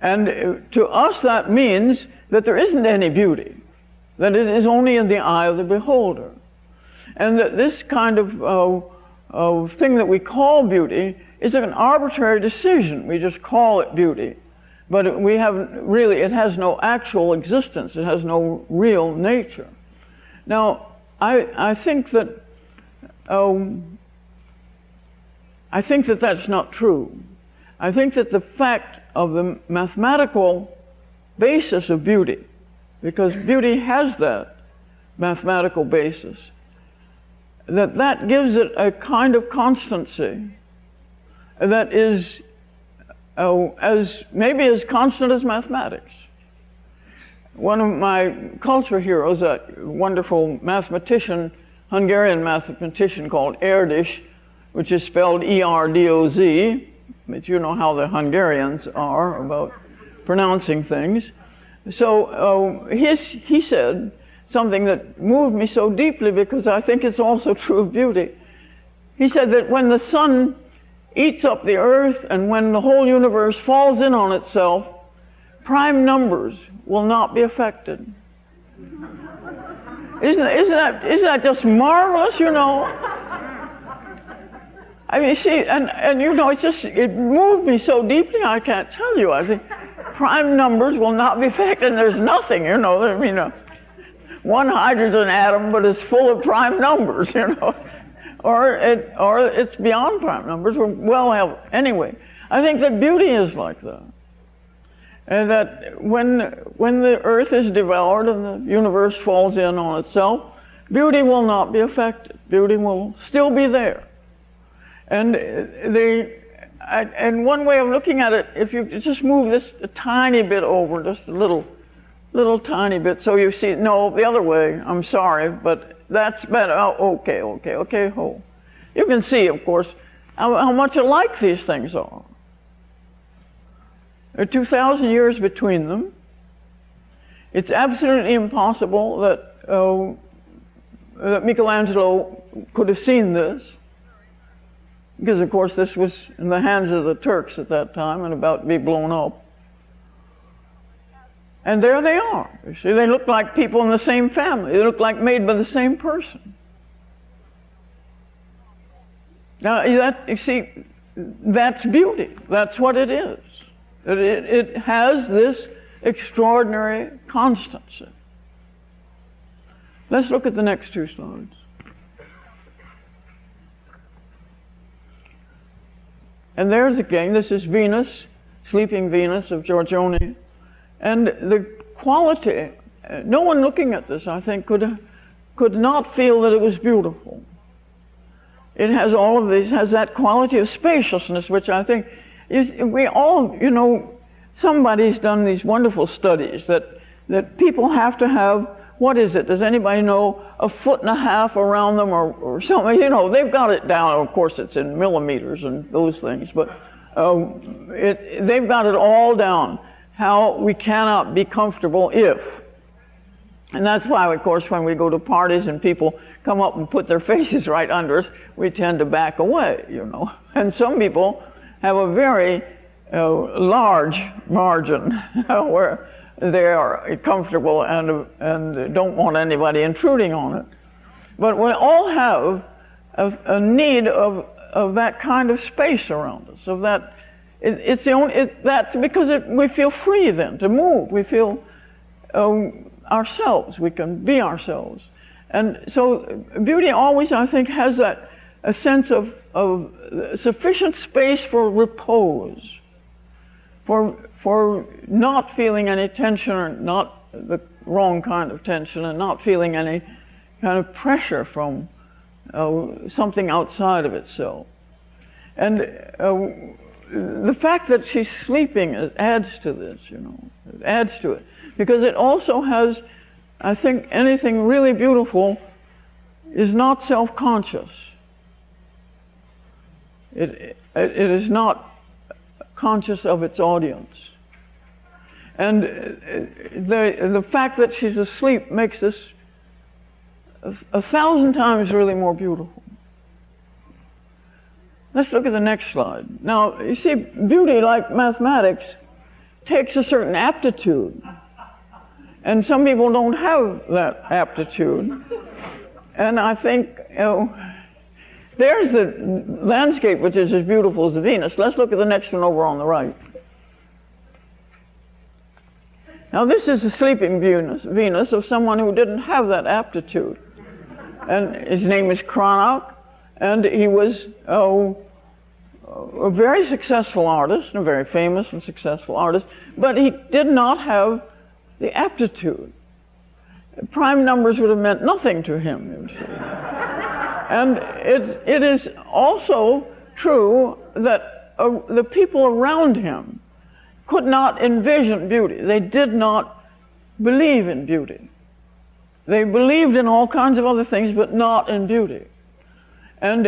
And to us that means that there isn't any beauty, that it is only in the eye of the beholder. And that this kind of thing that we call beauty is an arbitrary decision. We just call it beauty. But we haven't really, it has no actual existence. It has no real nature. Now, I think that that's not true. I think that the fact of the mathematical basis of beauty, because beauty has that mathematical basis, that gives it a kind of constancy that is maybe as constant as mathematics. One of my culture heroes, a wonderful mathematician, Hungarian mathematician called Erdős, which is spelled E-R-D-O-Z, but you know how the Hungarians are about pronouncing things. So he said something that moved me so deeply, because I think it's also true of beauty. He said that when the sun eats up the earth and when the whole universe falls in on itself, prime numbers will not be affected. Isn't that just marvelous, you know? I mean, see, and you know, it moved me so deeply, I can't tell you. I think prime numbers will not be affected, and there's nothing, you know. I mean, one hydrogen atom, but it's full of prime numbers, you know. Or it's beyond prime numbers. Anyway, I think that beauty is like that. And that when the earth is devoured and the universe falls in on itself, beauty will not be affected. Beauty will still be there. And one way of looking at it, if you just move this a tiny bit over, just a little tiny bit, so you see, no, the other way, I'm sorry, but that's better. Oh, okay. Oh. You can see, of course, how much alike these things are. There are 2,000 years between them. It's absolutely impossible that Michelangelo could have seen this, because of course this was in the hands of the Turks at that time and about to be blown up. And there they are. You see, they look like people in the same family. They look like made by the same person. Now, you see, that's beauty. That's what it is. It has this extraordinary constancy. Let's look at the next two slides. And there's again, this is Venus, Sleeping Venus of Giorgione. And the quality, no one looking at this, I think, could not feel that it was beautiful. It has all of these, has that quality of spaciousness, which I think is, we all, you know, somebody's done these wonderful studies that people have to have, what is it? Does anybody know, 1.5 feet around them or something? You know, they've got it down. Of course, it's in millimeters and those things, but they've got it all down. How we cannot be comfortable if. And that's why, of course, when we go to parties and people come up and put their faces right under us, we tend to back away, you know. And some people have a very large margin where they are comfortable and don't want anybody intruding on it. But we all have a need of that kind of space around us, of that. It's the only, we feel free then to move. We feel ourselves. We can be ourselves. And so beauty always, I think, has that a sense of sufficient space for repose, for not feeling any tension, or not the wrong kind of tension, and not feeling any kind of pressure from something outside of itself. And the fact that she's sleeping adds to this, you know. It adds to it. Because it also has, I think, anything really beautiful is not self-conscious. It is not conscious of its audience. And the fact that she's asleep makes this 1,000 times really more beautiful. Let's look at the next slide. Now, you see, beauty, like mathematics, takes a certain aptitude. And some people don't have that aptitude. And I think, you know, there's the landscape, which is as beautiful as Venus. Let's look at the next one over on the right. Now, this is a sleeping Venus of someone who didn't have that aptitude. And his name is Cranach. And he was a very successful artist, a very famous and successful artist, but he did not have the aptitude. Prime numbers would have meant nothing to him, you see. And it is also true that the people around him could not envision beauty. They did not believe in beauty. They believed in all kinds of other things, but not in beauty. And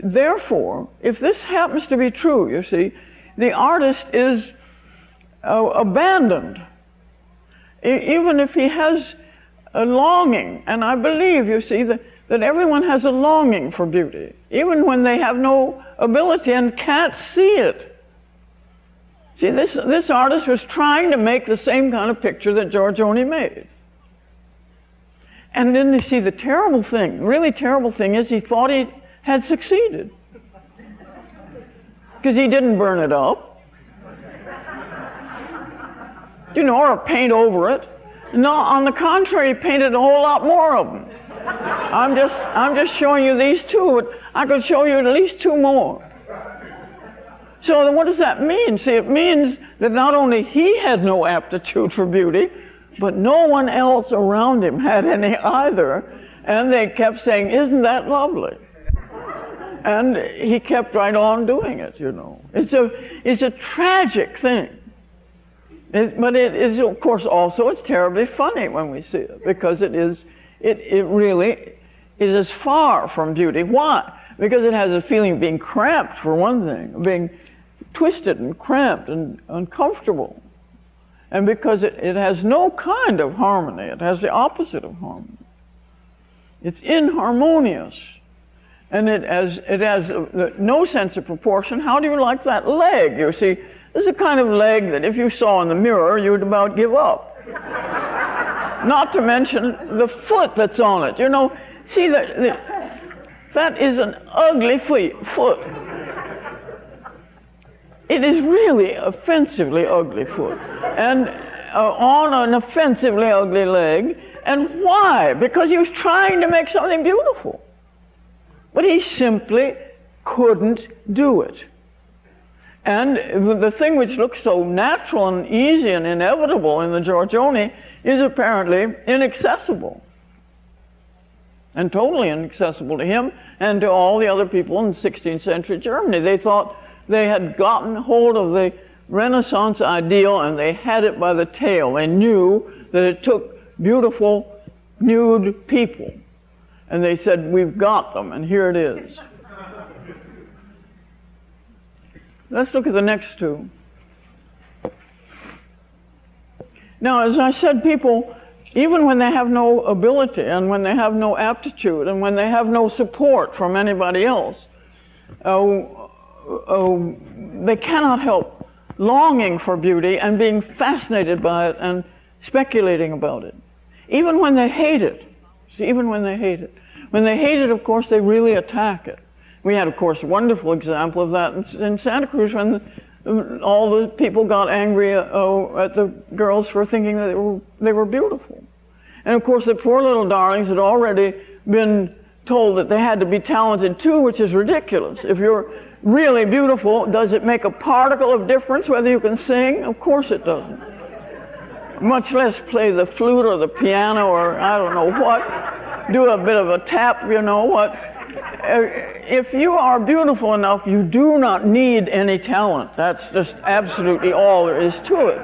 therefore, if this happens to be true, you see, the artist is abandoned. Even if he has a longing, and I believe, you see, that everyone has a longing for beauty, even when they have no ability and can't see it. See, this artist was trying to make the same kind of picture that Giorgione made. And then you see the terrible thing, really terrible thing is he thought he had succeeded. Because he didn't burn it up. You know, or paint over it. No, on the contrary, he painted a whole lot more of them. I'm just showing you these two, but I could show you at least two more. So what does that mean? See, it means that not only he had no aptitude for beauty, but no one else around him had any either. And they kept saying, isn't that lovely? And he kept right on doing it, you know. It's a tragic thing. But it is, of course, also, it's terribly funny when we see it, because it really is as far from beauty. Why? Because it has a feeling of being cramped, for one thing, being twisted and cramped and uncomfortable. And because it has no kind of harmony, it has the opposite of harmony. It's inharmonious. And it has no sense of proportion. How do you like that leg? You see, this is the kind of leg that if you saw in the mirror, you'd about give up. Not to mention the foot that's on it. You know, see, that is an ugly foot. It is really offensively ugly foot. And on an offensively ugly leg. And why? Because he was trying to make something beautiful. But he simply couldn't do it. And the thing which looks so natural and easy and inevitable in the Giorgione is apparently inaccessible. And totally inaccessible to him and to all the other people in 16th century Germany. They thought they had gotten hold of the Renaissance ideal and they had it by the tail. They knew that it took beautiful, nude people. And they said, we've got them, and here it is. Let's look at the next two. Now, as I said, people, even when they have no ability, and when they have no aptitude, and when they have no support from anybody else, they cannot help longing for beauty and being fascinated by it and speculating about it. Even when they hate it. See, even when they hate it. When they hate it, of course, they really attack it. We had, of course, a wonderful example of that in Santa Cruz when all the people got angry at the girls for thinking that they were beautiful. And, of course, the poor little darlings had already been told that they had to be talented too, which is ridiculous. If you're really beautiful, does it make a particle of difference whether you can sing? Of course it doesn't. Much less play the flute or the piano or I don't know what, do a bit of a tap, you know what. If you are beautiful enough, you do not need any talent. That's just absolutely all there is to it.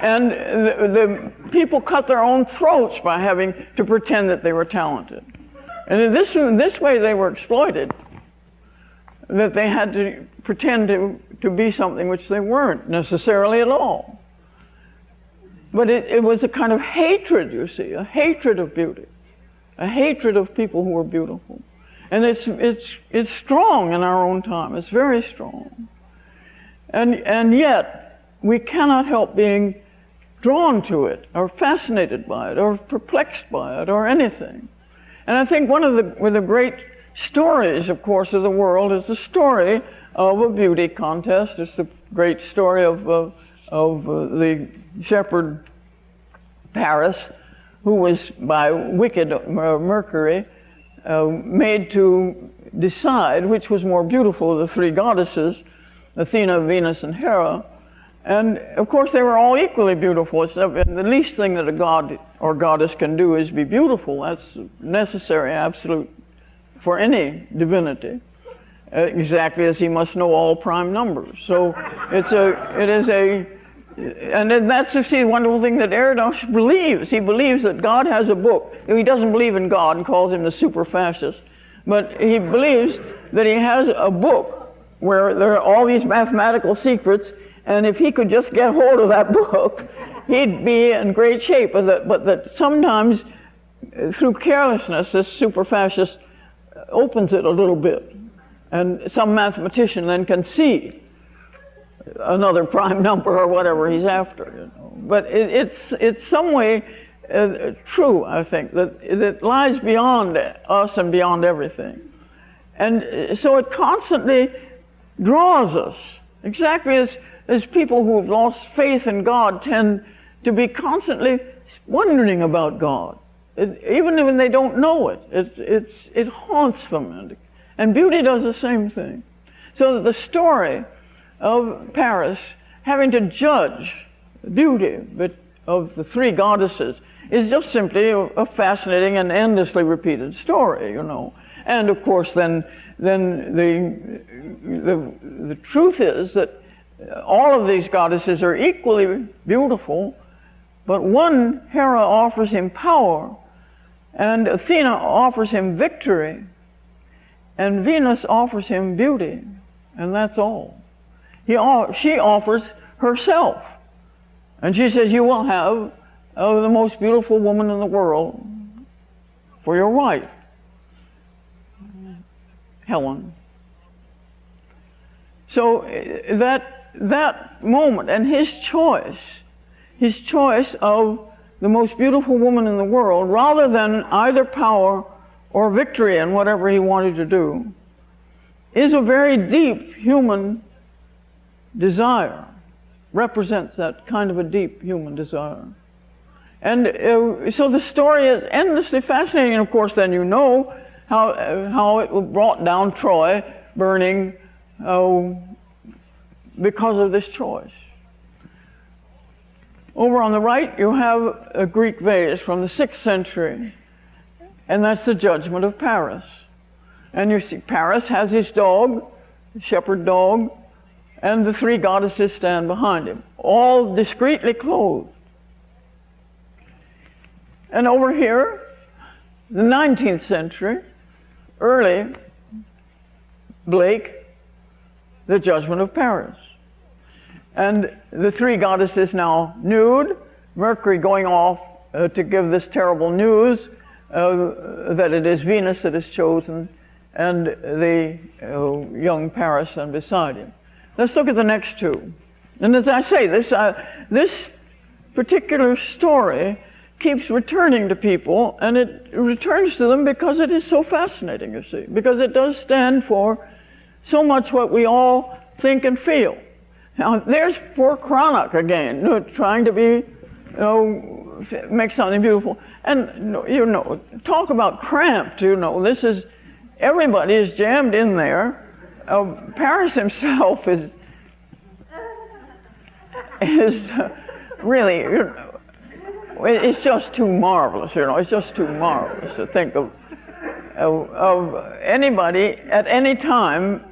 And the people cut their own throats by having to pretend that they were talented. And in this way they were exploited, that they had to pretend to be something which they weren't necessarily at all. But it was a kind of hatred, you see, a hatred of beauty, a hatred of people who were beautiful. And it's strong in our own time. It's very strong. And yet, we cannot help being drawn to it, or fascinated by it, or perplexed by it, or anything. And I think one of the great stories, of course, of the world is the story of a beauty contest. It's the great story of the shepherd Paris, who was by wicked Mercury made to decide which was more beautiful of the three goddesses, Athena, Venus, and Hera. And of course they were all equally beautiful. The least thing that a god or goddess can do is be beautiful. That's necessary, absolute, for any divinity. Exactly as he must know all prime numbers. So and that's the wonderful thing that Eridos believes. He believes that God has a book. He doesn't believe in God and calls him the super fascist, but he believes that he has a book where there are all these mathematical secrets, and if he could just get hold of that book, he'd be in great shape. But that sometimes, through carelessness, this super fascist opens it a little bit, and some mathematician then can see another prime number or whatever he's after, you know. But it's some way true, I think, that it lies beyond us and beyond everything. And so it constantly draws us, exactly as people who have lost faith in God tend to be constantly wondering about God. Even when they don't know it, it haunts them. And beauty does the same thing. So the story of Paris having to judge beauty of the three goddesses is just simply a fascinating and endlessly repeated story, you know. And of course then the truth is that all of these goddesses are equally beautiful, but one, Hera, offers him power, and Athena offers him victory, and Venus offers him beauty, and that's all. She offers herself, And she says, you will have the most beautiful woman in the world for your wife, Helen. So that moment and his choice of the most beautiful woman in the world, rather than either power or victory in whatever he wanted to do, is a very deep human desire, represents that kind of a deep human desire. And so the story is endlessly fascinating, and of course then you know how it brought down Troy, burning because of this choice. Over on the right you have a Greek vase from the 6th century, and that's the Judgment of Paris. And you see Paris has his dog, the shepherd dog, and the 3 goddesses stand behind him, all discreetly clothed. And over here, the 19th century, early Blake, the Judgment of Paris. And the 3 goddesses now nude, Mercury going off to give this terrible news that it is Venus that is chosen, and the young Paris and beside him. Let's look at the next 2. And as I say, this particular story keeps returning to people, and it returns to them because it is so fascinating, you see, because it does stand for so much what we all think and feel. Now, there's poor Cranach again, trying to be, make something beautiful. And, talk about cramped, this is, everybody is jammed in there. Paris himself is really, it's just too marvelous, it's just too marvelous to think of anybody at any time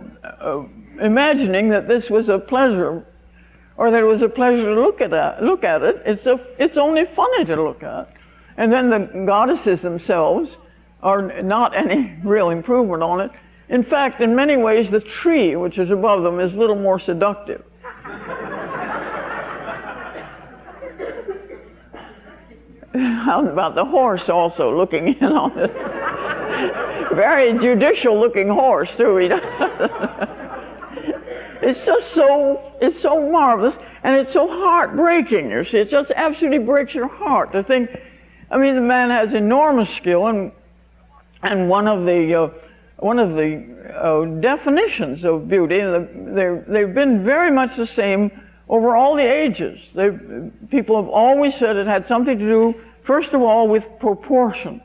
imagining that this was a pleasure, or that it was a pleasure to look at it. It's only funny to look at. And then the goddesses themselves are not any real improvement on it. In fact, in many ways, the tree which is above them is a little more seductive. How about the horse also looking in on this? Very judicial looking horse, too. It's just it's so marvelous, and it's so heartbreaking, you see. It just absolutely breaks your heart to think, the man has enormous skill, and one of the definitions of beauty, they've been very much the same over all the ages. People have always said it had something to do, first of all, with proportion,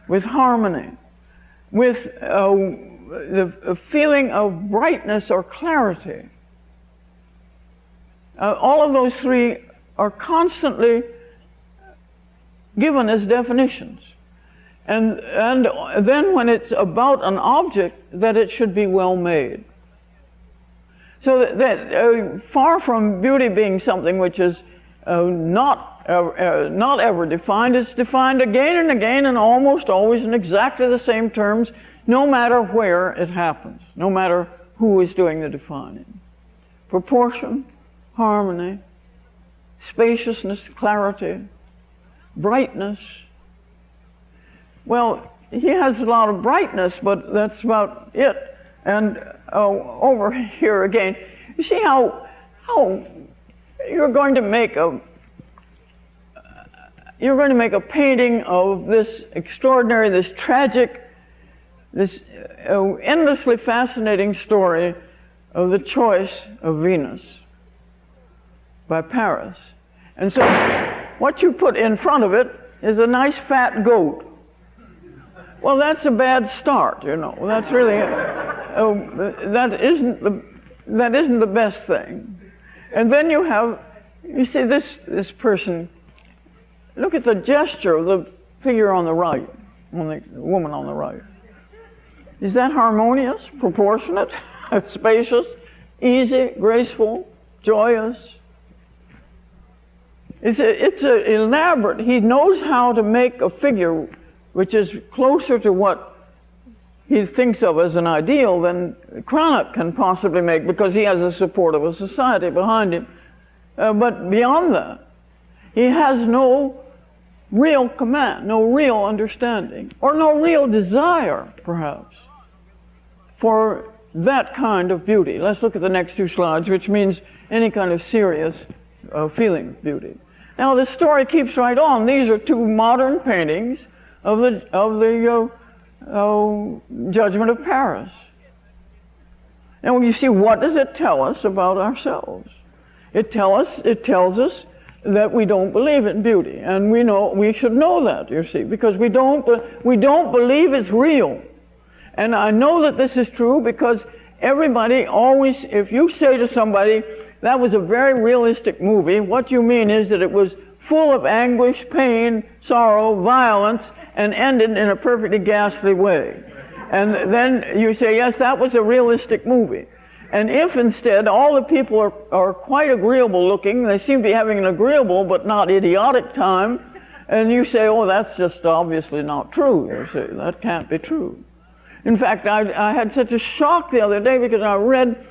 with harmony, with the feeling of brightness or clarity. All of those 3 are constantly given as definitions. And then when it's about an object, that it should be well made. So that far from beauty being something which is not ever defined, it's defined again and again, and almost always in exactly the same terms, no matter where it happens, no matter who is doing the defining. Proportion, harmony, spaciousness, clarity, brightness. Well, he has a lot of brightness, but that's about it. And over here again, you see how you're going to make a painting of this extraordinary, this tragic, this endlessly fascinating story of the choice of Venus by Paris. And so what you put in front of it is a nice fat goat. Well, that's a bad start, That's really that isn't the best thing. And then you see this person. Look at the gesture of the figure on the right, on the woman on the right. Is that harmonious, proportionate, spacious, easy, graceful, joyous? It's elaborate. He knows how to make a figure which is closer to what he thinks of as an ideal than Cranach can possibly make, because he has the support of a society behind him. But beyond that, He has no real command, no real understanding, or no real desire, perhaps, for that kind of beauty. Let's look at the next two slides, which means any kind of serious feeling of beauty. Now, this story keeps right on. These are two modern paintings of the Judgment of Paris. And when you see, what does it tell us about ourselves? It tells us that we don't believe in beauty, and we should know that, you see, because we don't believe it's real. And I know that this is true because everybody always, if you say to somebody, that was a very realistic movie, what you mean is that it was full of anguish, pain, sorrow, violence, and ended in a perfectly ghastly way. And then you say, yes, that was a realistic movie. And if instead all the people are quite agreeable looking, they seem to be having an agreeable but not idiotic time, and you say, oh, that's just obviously not true, you see, that can't be true. In fact, I had such a shock the other day because I read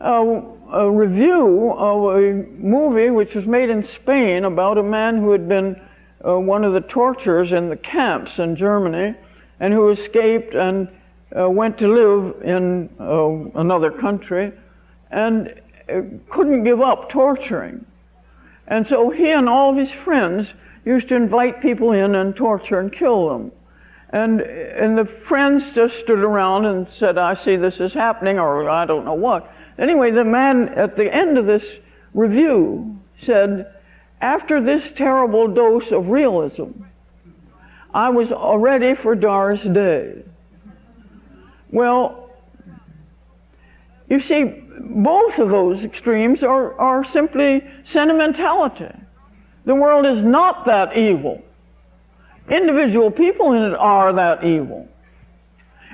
a review of a movie which was made in Spain about a man who had been one of the torturers in the camps in Germany, and who escaped and went to live in another country and couldn't give up torturing. And so he and all of his friends used to invite people in and torture and kill them. And the friends just stood around and said, I see this is happening, or I don't know what. Anyway, the man at the end of this review said, after this terrible dose of realism, I was ready for Doris Day. Well, you see, both of those extremes are simply sentimentality. The world is not that evil. Individual people in it are that evil.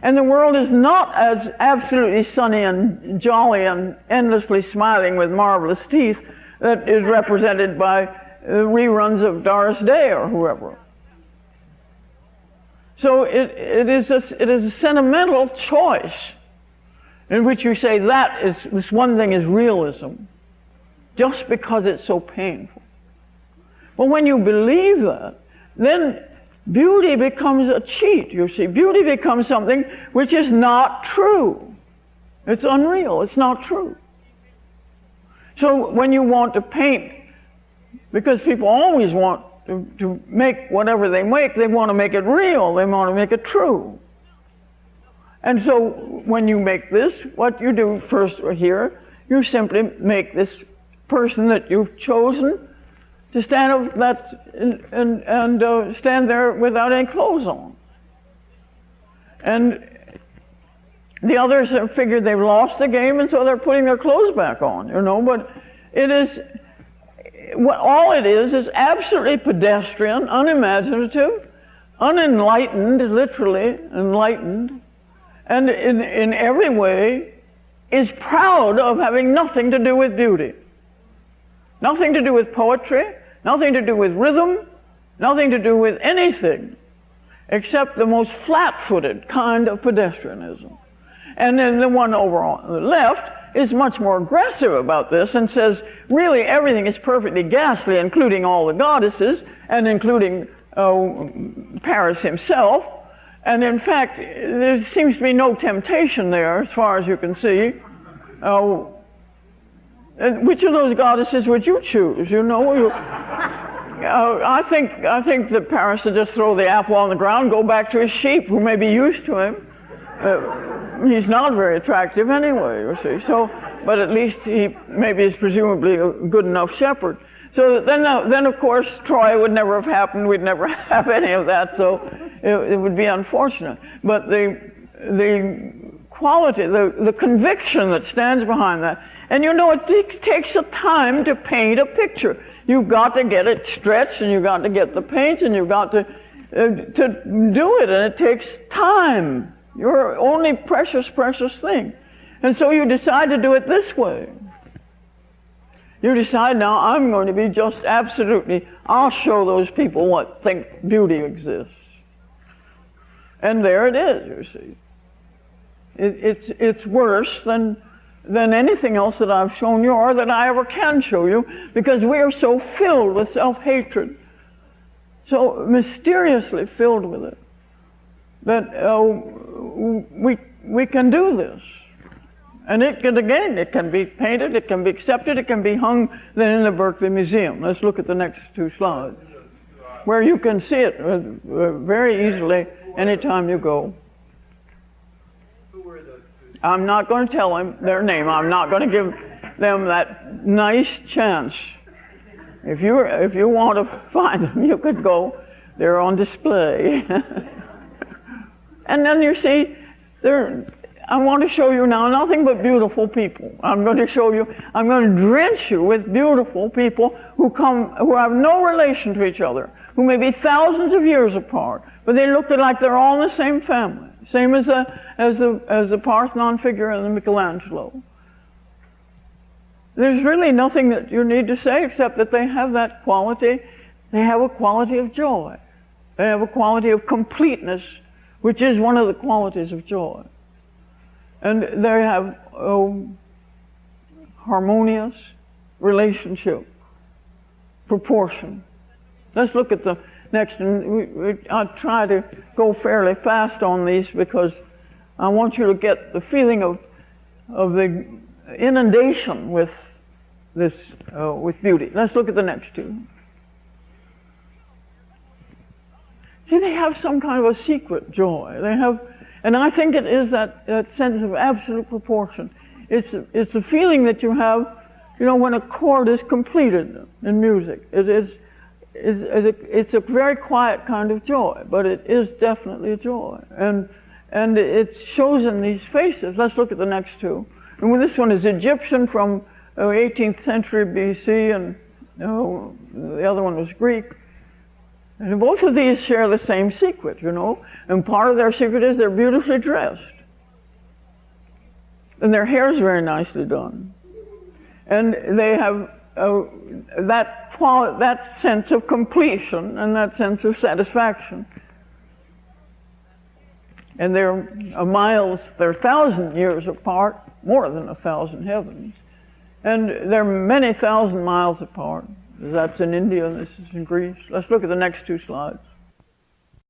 And the world is not as absolutely sunny and jolly and endlessly smiling with marvelous teeth that is represented by reruns of Doris Day or whoever. So it is a sentimental choice in which you say this one thing is realism, just because it's so painful. But when you believe that, then beauty becomes a cheat, you see. Beauty becomes something which is not true. It's unreal, it's not true. So when you want to paint, because people always want to make whatever they want to make it real, they want to make it true. And so when you make this, what you do first here, you simply make this person that you've chosen to stand stand there without any clothes on. And the others have figured they've lost the game, and so they're putting their clothes back on, you know. But all it is absolutely pedestrian, unimaginative, unenlightened, literally enlightened, and in every way is proud of having nothing to do with beauty. Nothing to do with poetry, nothing to do with rhythm, nothing to do with anything except the most flat-footed kind of pedestrianism. And then the one over on the left is much more aggressive about this and says, really, everything is perfectly ghastly, including all the goddesses and including Paris himself. And in fact, there seems to be no temptation there, as far as you can see. Which of those goddesses would you choose? You know, I think that Paris should just throw the apple on the ground, go back to his sheep, who may be used to him. He's not very attractive anyway, you see. So, but at least he maybe is presumably a good enough shepherd. So then of course Troy would never have happened. We'd never have any of that. So it would be unfortunate. But the quality, the conviction that stands behind that, and you know, it takes a time to paint a picture. You've got to get it stretched, and you've got to get the paints, and you've got to do it, and it takes time. Your only precious thing. And so you decide to do it this way. You decide, now I'm going to be just absolutely, I'll show those people what think beauty exists. And there it is, you see. It's worse than than anything else that I've shown you or that I ever can show you, because we are so filled with self-hatred, so mysteriously filled with it, that we can do this. And it can be painted, it can be accepted, it can be hung then in the Berkeley Museum. Let's look at the next two slides, where you can see it very easily anytime you go. I'm not going to tell them their name. I'm not going to give them that nice chance. If you want to find them, you could go. They're on display. And then you see, I want to show you now nothing but beautiful people. I'm going to drench you with beautiful people who have no relation to each other, who may be thousands of years apart, but they look like they're all in the same family, same as the Parthenon figure and the Michelangelo. There's really nothing that you need to say except that they have that quality. They have a quality of joy. They have a quality of completeness, which is one of the qualities of joy. And they have harmonious relationship, proportion. Let's look at the next, and I'll try to go fairly fast on these because I want you to get the feeling of the inundation with this, with beauty. Let's look at the next two. See, they have some kind of a secret joy. They have, and I think it is that sense of absolute proportion. It's a feeling that you have, you know, when a chord is completed in music. It's a very quiet kind of joy, but it is definitely a joy. And it shows in these faces. Let's look at the next two. And this one is Egyptian from 18th century BC, and the other one was Greek. And both of these share the same secret, you know. And part of their secret is they're beautifully dressed. And their hair is very nicely done. And they have that sense of completion and that sense of satisfaction. And they're they're 1,000 years apart, more than 1,000 heavens. And they're many thousand miles apart. That's in India and this is in Greece. Let's look at the next two slides.